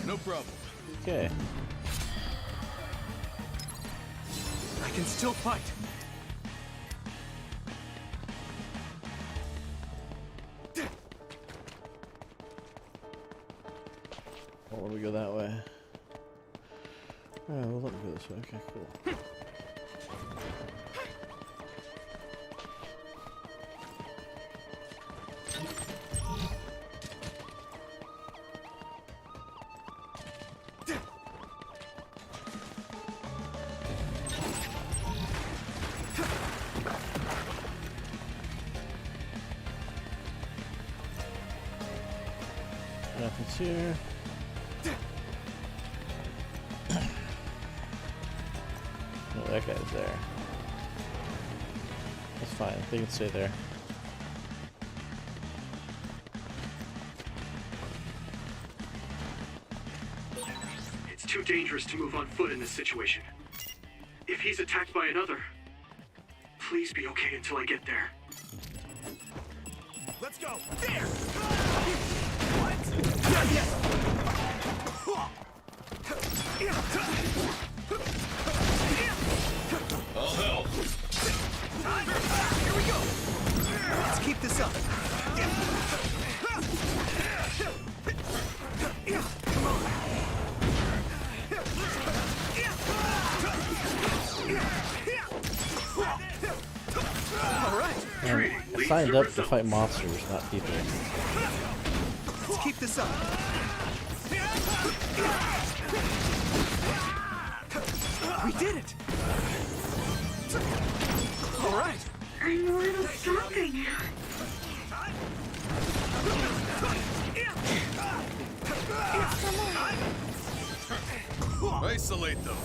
Speaker 7: No problem.
Speaker 1: Okay.
Speaker 7: I can still fight.
Speaker 1: Oh, let me go that way. Alright, well, let me go this way. Okay, cool. Nothing's here. Oh, that guy's there. That's fine. They can stay there.
Speaker 6: It's too dangerous to move on foot in this situation. If he's attacked by another, please be okay until I get there.
Speaker 7: Let's go. There. What? Not yet.
Speaker 21: I'll help.
Speaker 7: Here we go. Let's keep this up. Come on. All right.
Speaker 1: I signed up to fight monsters, not people.
Speaker 7: Let's keep this up. We did it. All right.
Speaker 2: I'm a little stronger now.
Speaker 20: Isolate them.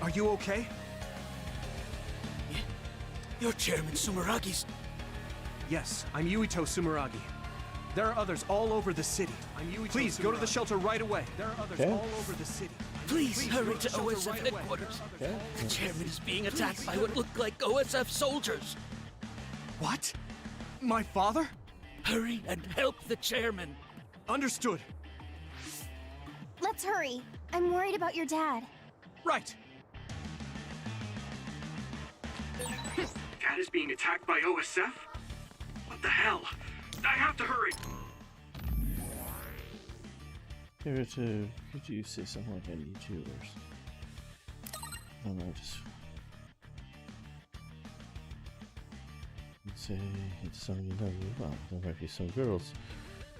Speaker 7: Are you okay?
Speaker 9: You're Chairman Sumeragi's.
Speaker 13: Yes, I'm Yuito Sumeragi. There are others all over the city. Please go to the shelter right away. There are others all over the city.
Speaker 9: Please hurry
Speaker 13: go
Speaker 9: to
Speaker 13: the shelter
Speaker 9: OSF
Speaker 13: right away.
Speaker 9: headquarters.
Speaker 1: Okay.
Speaker 9: The chairman is being attacked by what look like OSF soldiers.
Speaker 13: What? My father?
Speaker 9: Hurry and help the chairman.
Speaker 13: Understood.
Speaker 11: Let's hurry. I'm worried about your dad.
Speaker 13: Right.
Speaker 6: Dad is being attacked by OSF? What the hell? I have to hurry!
Speaker 1: Could you say something like I need you or I don't know, just say it's something you know well. There might be some girls.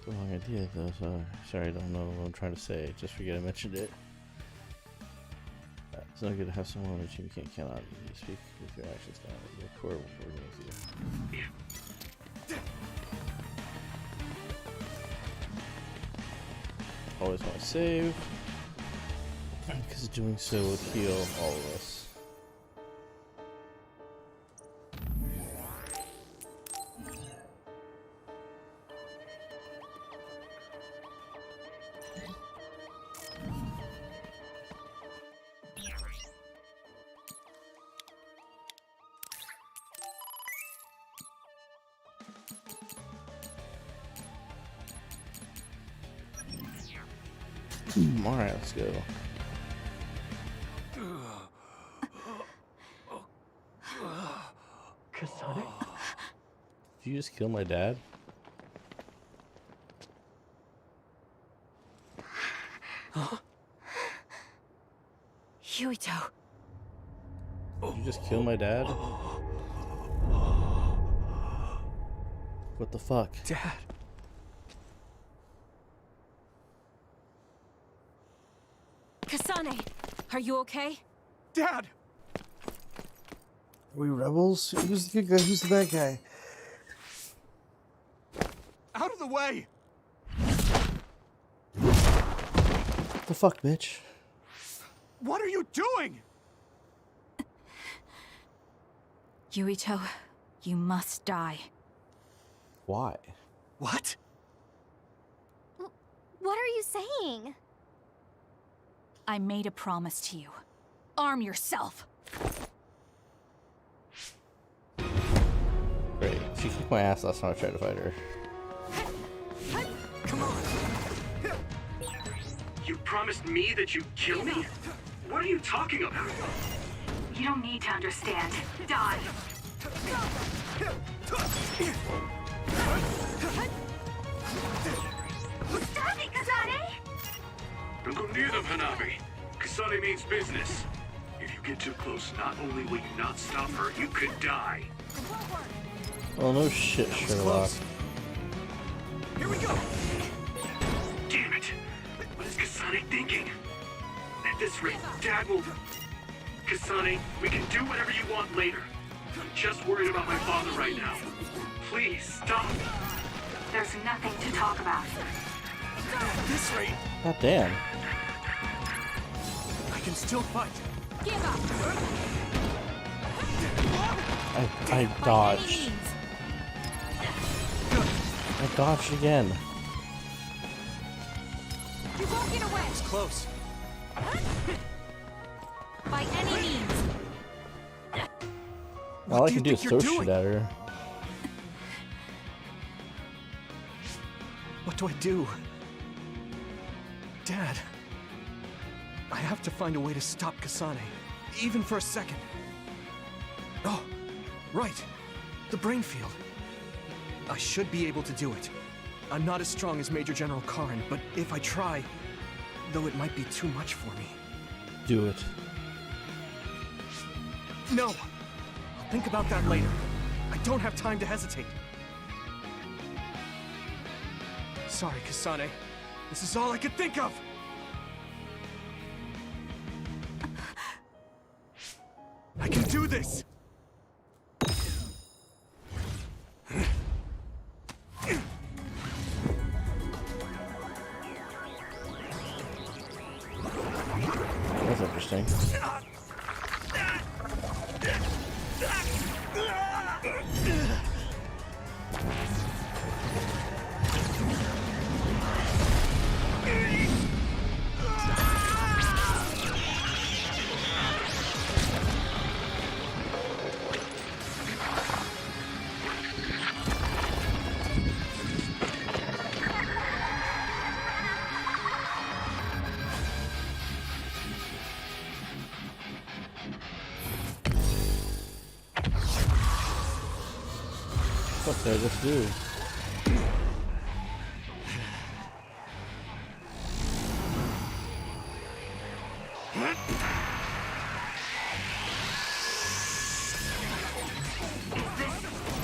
Speaker 1: The wrong idea though, so sorry, I don't know what I'm trying to say. Just forget I mentioned it. It's not good to have someone on the team you can't count on. You speak with your actions now. Your core will work with you. Always want to save, because doing so would heal all of us. Alright, let's go.
Speaker 9: Kasane?
Speaker 1: Did you just kill my dad?
Speaker 17: Yuito.
Speaker 1: Did you just kill my dad? What the fuck?
Speaker 13: Dad.
Speaker 17: Kasane, are you okay?
Speaker 13: Dad!
Speaker 8: Are we rebels? Who's the good guy? Who's the bad guy?
Speaker 13: Out of the way!
Speaker 8: What the fuck, bitch?
Speaker 13: What are you doing?
Speaker 17: Yuito, you must die.
Speaker 8: Why?
Speaker 13: What?
Speaker 11: What are you saying?
Speaker 17: I made a promise to you. Arm yourself.
Speaker 1: Great. She kicked my ass last time I tried to fight her.
Speaker 13: Come on.
Speaker 6: You promised me that you'd kill me? What are you talking about?
Speaker 2: You don't need to understand. Die. Stop it, Kasane!
Speaker 6: Don't go near them, Hanabi. Kasane means business. If you get too close, not only will you not stop her, you could die.
Speaker 1: Oh, no shit, Sherlock.
Speaker 13: Here we go!
Speaker 6: Damn it! What is Kasane thinking? At this rate, Dad will... Kasane, we can do whatever you want later. I'm just worried about my father right now. Please, stop.
Speaker 2: There's nothing to talk about.
Speaker 13: At this rate,
Speaker 1: God damn.
Speaker 13: I can still fight.
Speaker 17: Give up.
Speaker 1: I dodged. I dodged again.
Speaker 17: You won't get away.
Speaker 13: It's close.
Speaker 17: By any means.
Speaker 1: All I can do is throw shit at her.
Speaker 13: What do I do? Dad, I have to find a way to stop Kasane, even for a second. Oh, right. The brain field. I should be able to do it. I'm not as strong as Major General Karin, but if I try, though it might be too much for me.
Speaker 1: Do it.
Speaker 13: No! I'll think about that later. I don't have time to hesitate. Sorry, Kasane. This is all I could think of! I can do this!
Speaker 1: That's interesting. What did I just do?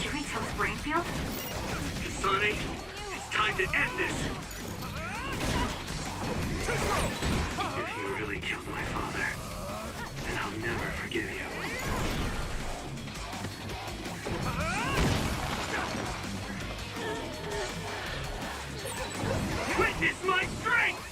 Speaker 2: Yuito's brain field?
Speaker 6: Kasane, it's time to end this. If you really killed my father, then I'll never forgive you. Witness my strength!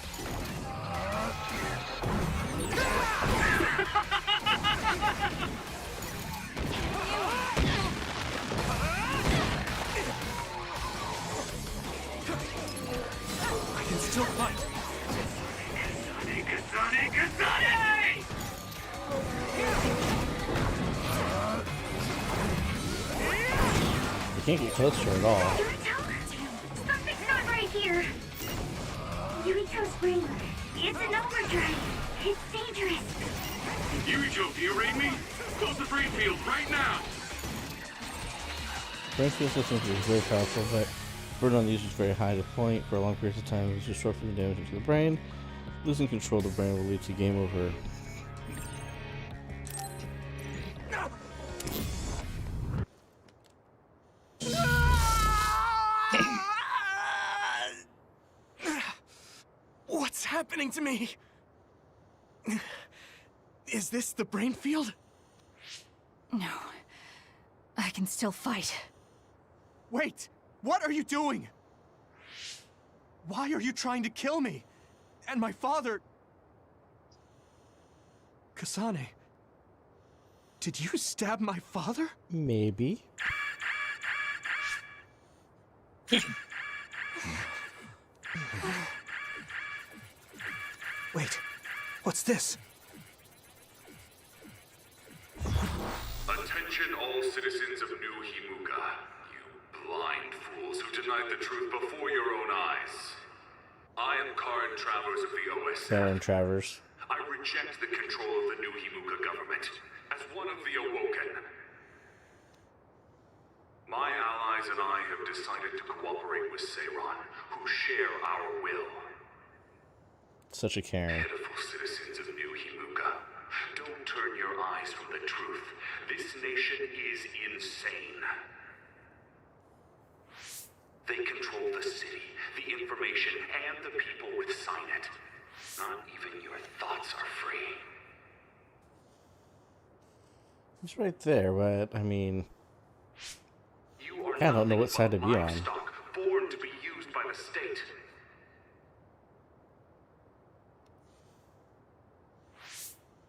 Speaker 13: I can still fight.
Speaker 6: Kasane, Kasane!
Speaker 1: You can't get close to her at all.
Speaker 2: Yuito? Something's not right here. Yuito's brain. It's an overdrive. It's dangerous.
Speaker 6: Yuito, do you read me? Close the brain field right now!
Speaker 1: Brain field systems is very powerful, but burden on the user is very high to the point. For a long period of time, it is short from the damage to the brain. Losing control of the brain will lead to game over.
Speaker 13: What's happening to me? Is this the brain field?
Speaker 10: No. I can still fight.
Speaker 13: Wait! What are you doing? Why are you trying to kill me? And my father? Kasane, did you stab my father?
Speaker 1: Maybe.
Speaker 13: Wait, what's this?
Speaker 6: Attention all citizens of New Himuka, you blind fools who denied the truth before your own eyes. I am Karen Travers of the OSF.
Speaker 1: Karen Travers.
Speaker 6: I reject the control of the New Himuka government as one of the Awoken. My allies and I have decided to cooperate with Seiron, who share our will.
Speaker 1: Such a Karen.
Speaker 6: Pitiful citizens of New Himuka, don't turn your eyes from the truth. This nation is insane. They control the city, the information, and the people with Signet. Not even your thoughts are free.
Speaker 1: It's right there, but I mean, I don't know what side to be on.
Speaker 6: Livestock born to be used by the state.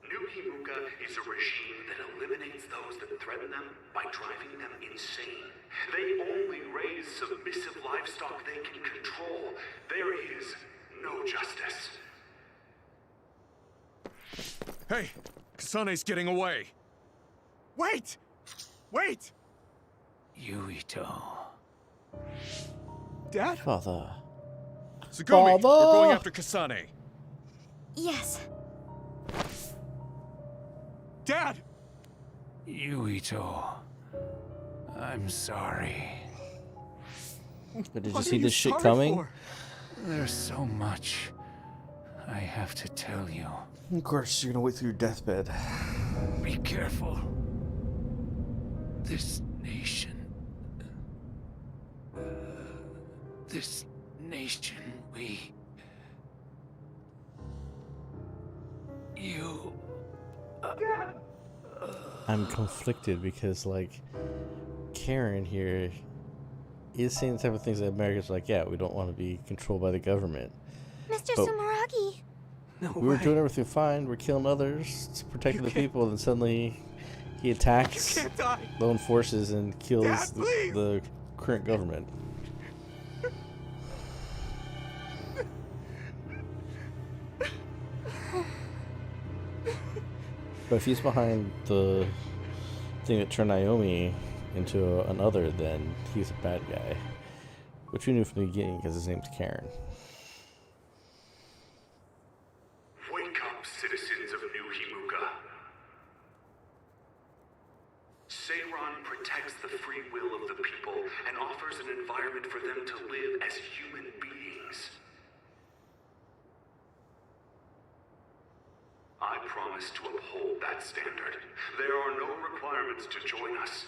Speaker 6: New Himuka is a regime that eliminates those that threaten them by driving them insane. They only raise submissive livestock they can control. There is no justice.
Speaker 15: Hey, Kasane's getting away.
Speaker 13: Wait! Wait!
Speaker 12: Yuito.
Speaker 13: Dad?
Speaker 1: Father.
Speaker 15: Tsugumi,
Speaker 1: Father!
Speaker 15: we're going after Kasane.
Speaker 10: Yes.
Speaker 13: Dad!
Speaker 12: Yuito. I'm sorry.
Speaker 1: But did you
Speaker 13: What
Speaker 1: see
Speaker 13: are
Speaker 1: this shit
Speaker 13: sorry
Speaker 1: coming?
Speaker 13: for?
Speaker 12: There's so much I have to tell you.
Speaker 8: Of course, you're gonna wait through your deathbed.
Speaker 12: Be careful. This nation... This nation, You...
Speaker 1: I'm conflicted because, like, Karen here is saying the type of things that Americans are like, yeah, we don't want to be controlled by the government.
Speaker 11: Mr.
Speaker 1: But
Speaker 11: Sumeragi!
Speaker 1: we were doing everything fine. We're killing others, protecting the people, and then suddenly he attacks lone forces and kills
Speaker 13: Dad,
Speaker 1: the current government. But if he's behind the thing that turned Naomi into an other, then he's a bad guy. Which we knew from the beginning because his name's Karen.
Speaker 6: Wake up, citizens of New Himuka. Seiron protects the free will of the people and offers an environment for them to live as human beings. I promise to uphold that standard. There are no requirements to join us.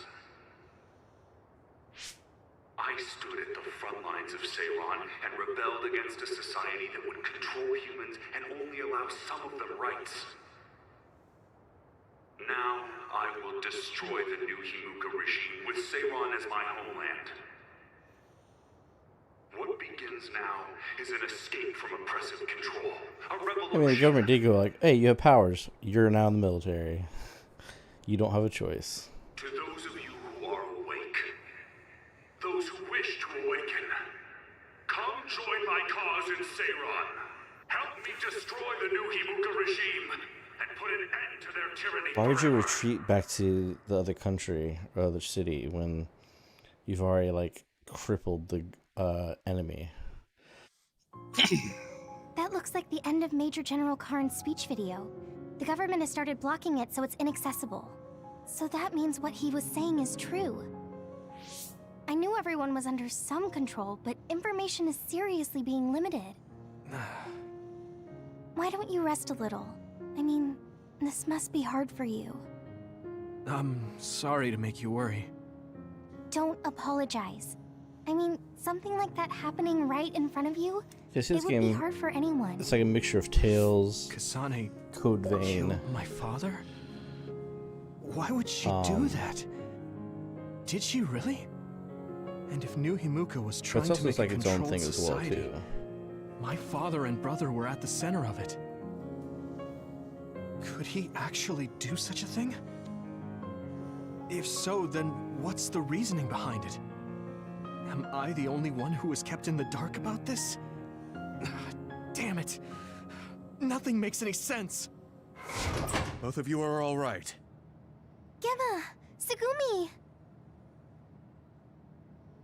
Speaker 6: I stood at the front lines of Seiron and rebelled against a society that would control humans and only allow some of them rights. Now, I will destroy the New Himuka regime with Seiron as my homeland. What begins now is an escape from oppressive control. A revolution.
Speaker 1: I mean, the government did go like, hey, you have powers. You're now in the military. You don't have a choice.
Speaker 6: To those of you who are awake, those who wish to awaken, come join my cause in Seiron. Help me destroy the New Himuka regime and put an end to their tyranny.
Speaker 1: Why would you retreat back to the other country or other city when you've already, like, crippled the enemy?
Speaker 11: That looks like the end of Major General Karn's speech video. The government has started blocking it so it's inaccessible. So that means what he was saying is true. I knew everyone was under some control, but information is seriously being limited. Why don't you rest a little? I mean, this must be hard for you.
Speaker 13: I'm sorry to make you worry.
Speaker 11: Don't apologize. I mean, something like that happening right in front of you,
Speaker 1: Yes,
Speaker 11: it
Speaker 1: this
Speaker 11: would
Speaker 1: game,
Speaker 11: be hard for anyone.
Speaker 1: it's like a mixture of Tales,
Speaker 13: Kasane
Speaker 1: Code Vein.
Speaker 13: killed my father? Why would she do that? Did she really? And if New Himuka was trying
Speaker 1: It's
Speaker 13: to
Speaker 1: also
Speaker 13: make
Speaker 1: like
Speaker 13: a
Speaker 1: its own
Speaker 13: controlled
Speaker 1: thing as well
Speaker 13: society,
Speaker 1: too.
Speaker 13: my father and brother were at the center of it. Could he actually do such a thing? If so, then what's the reasoning behind it? Am I the only one who was kept in the dark about this? Damn it. Nothing makes any sense.
Speaker 15: Both of you are all right.
Speaker 11: Gemma! Tsugumi!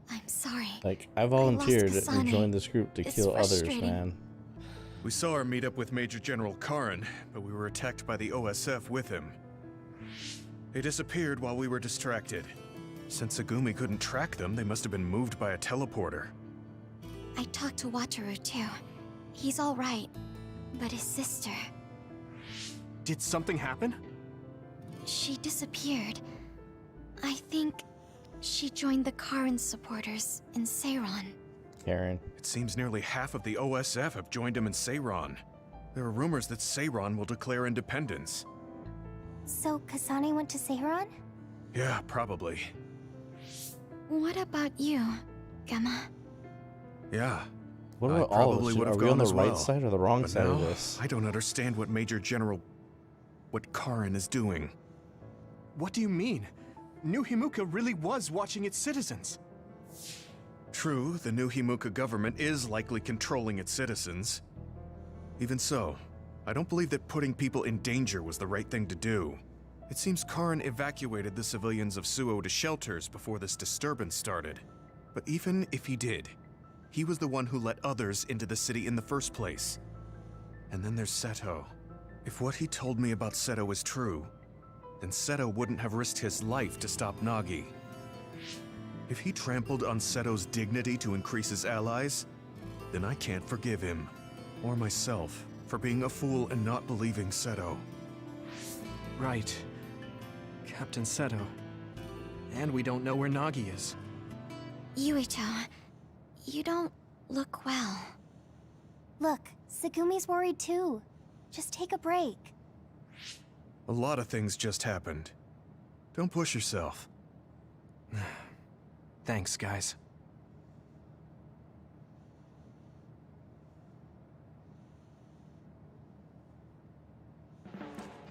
Speaker 11: I'm sorry.
Speaker 1: Like, I volunteered and
Speaker 11: Kasane.
Speaker 1: joined this group to
Speaker 11: It's
Speaker 1: kill others,
Speaker 11: frustrating.
Speaker 1: man.
Speaker 15: We saw our meetup with Major General Karin, but we were attacked by the OSF with him. They disappeared while we were distracted. Since Tsugumi couldn't track them, they must have been moved by a teleporter.
Speaker 11: I talked to Wataru too. He's all right. But his sister,
Speaker 13: Did something happen?
Speaker 11: she disappeared. I think she joined the Karin supporters in Seiron.
Speaker 1: Karen.
Speaker 15: It seems nearly half of the OSF have joined him in Seiron. There are rumors that Seiron will declare independence.
Speaker 11: So Kasane went to Seiron?
Speaker 15: Yeah, probably.
Speaker 11: What about you, Gemma?
Speaker 15: Yeah.
Speaker 1: What
Speaker 15: I
Speaker 1: about all of
Speaker 15: probably
Speaker 1: us?
Speaker 15: would
Speaker 1: Are
Speaker 15: have
Speaker 1: we on
Speaker 15: gone
Speaker 1: the
Speaker 15: as
Speaker 1: right
Speaker 15: well.
Speaker 1: side or the wrong
Speaker 15: But
Speaker 1: side of
Speaker 15: now,
Speaker 1: this?
Speaker 15: I don't understand what Major General... what Karin is doing.
Speaker 13: What do you mean? New Himuka really was watching its citizens.
Speaker 15: True, the new Himuka government is likely controlling its citizens. Even so, I don't believe that putting people in danger was the right thing to do. It seems Karin evacuated the civilians of Suo to shelters before this disturbance started. But even if he did, he was the one who let others into the city in the first place. And then there's Seto. If what he told me about Seto is true, then Seto wouldn't have risked his life to stop Nagi. If he trampled on Seto's dignity to increase his allies, then I can't forgive him, or myself, for being a fool and not believing Seto.
Speaker 13: Right. Captain Seto. And we don't know where Nagi is.
Speaker 11: Yuito, you don't look well. Look, Tsugumi's worried too. Just take a break.
Speaker 15: A lot of things just happened. Don't push yourself.
Speaker 13: Thanks, guys.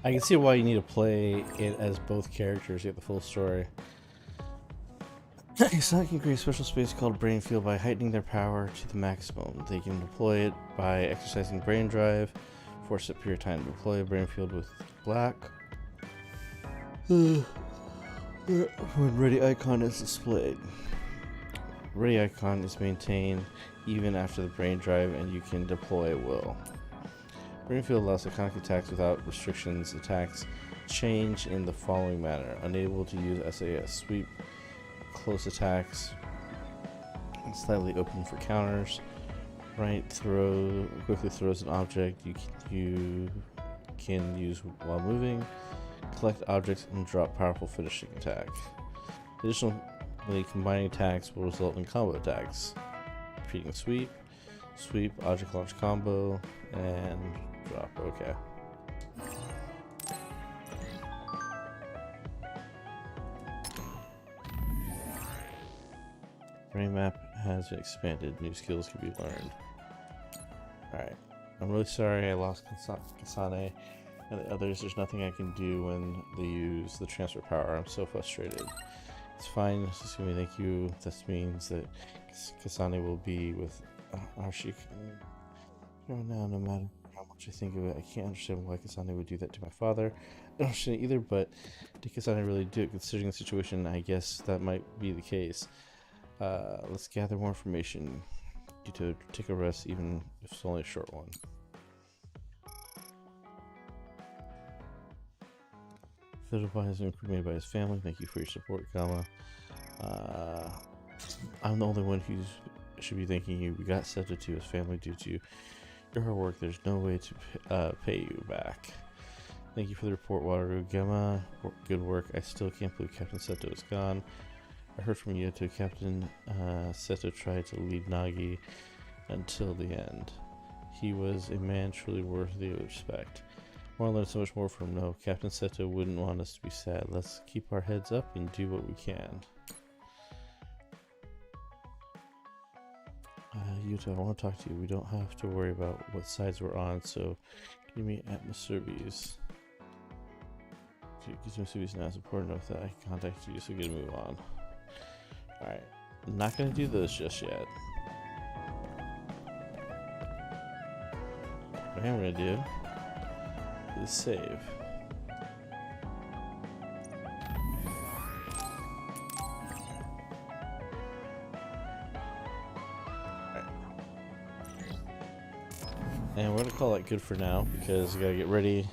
Speaker 1: I can see why you need to play it as both characters to get the full story. Sonic can create a special space called Brain Field by heightening their power to the maximum. They can deploy it by exercising Brain Drive, force a period of time to deploy a Brain Field with black. When ready icon is displayed. Ready icon is maintained even after the Brain Drive, and you can deploy at will. Brain Field allows iconic attacks without restrictions. Attacks change in the following manner: unable to use SAS, sweep, close attacks, slightly open for counters, right throw, quickly throws an object you can use while moving, collect objects, and drop powerful finishing attack. Additionally, combining attacks will result in combo attacks. Repeating sweep, sweep, object launch combo, and drop. Okay. Brain map has been expanded. New skills can be learned. Alright. I'm really sorry I lost Kasane and the others. There's nothing I can do when they use the transfer power. I'm so frustrated. It's fine. Just gonna thank you. This means that Kasane will be with Arshik. Now, no matter how much I think of it, I can't understand why Kasane would do that to my father. I don't understand either, but did Kasane really do it? Considering the situation, I guess that might be the case. Let's gather more information. You to take a rest, even if it's only a short one. Philippa has been cremated by his family. Thank you for your support, Kama. I'm the only one who should be thanking you. We got Seto to his family due to your hard work. There's no way to pay you back. Thank you for the report, Wataru Gemma. Good work. I still can't believe Captain Seto is gone. I heard from Yoto Captain Seto tried to lead Nagi until the end. He was a man truly worthy of respect. I want to learn so much more from him. No, Captain Seto wouldn't want us to be sad. Let's keep our heads up and do what we can. Yuta, I want to talk to you. We don't have to worry about what sides we're on, so give me at Masubi's. Masubi's now is important enough that I contacted you, so get to move on. Alright, I'm not going to do this just yet. What I am going to do is save. And we're going to call that good for now, because we got to get ready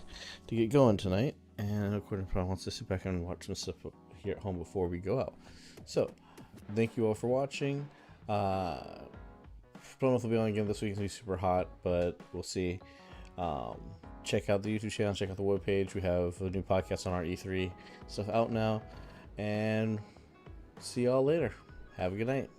Speaker 1: to get going tonight. And according to Paul, wants to sit back and watch some stuff here at home before we go out. So, thank you all for watching. Plymouth will be on again this week. It's going to be super hot, but we'll see. Check out the YouTube channel. Check out the webpage. We have a new podcast on our E3 stuff out now. And see y'all later. Have a good night.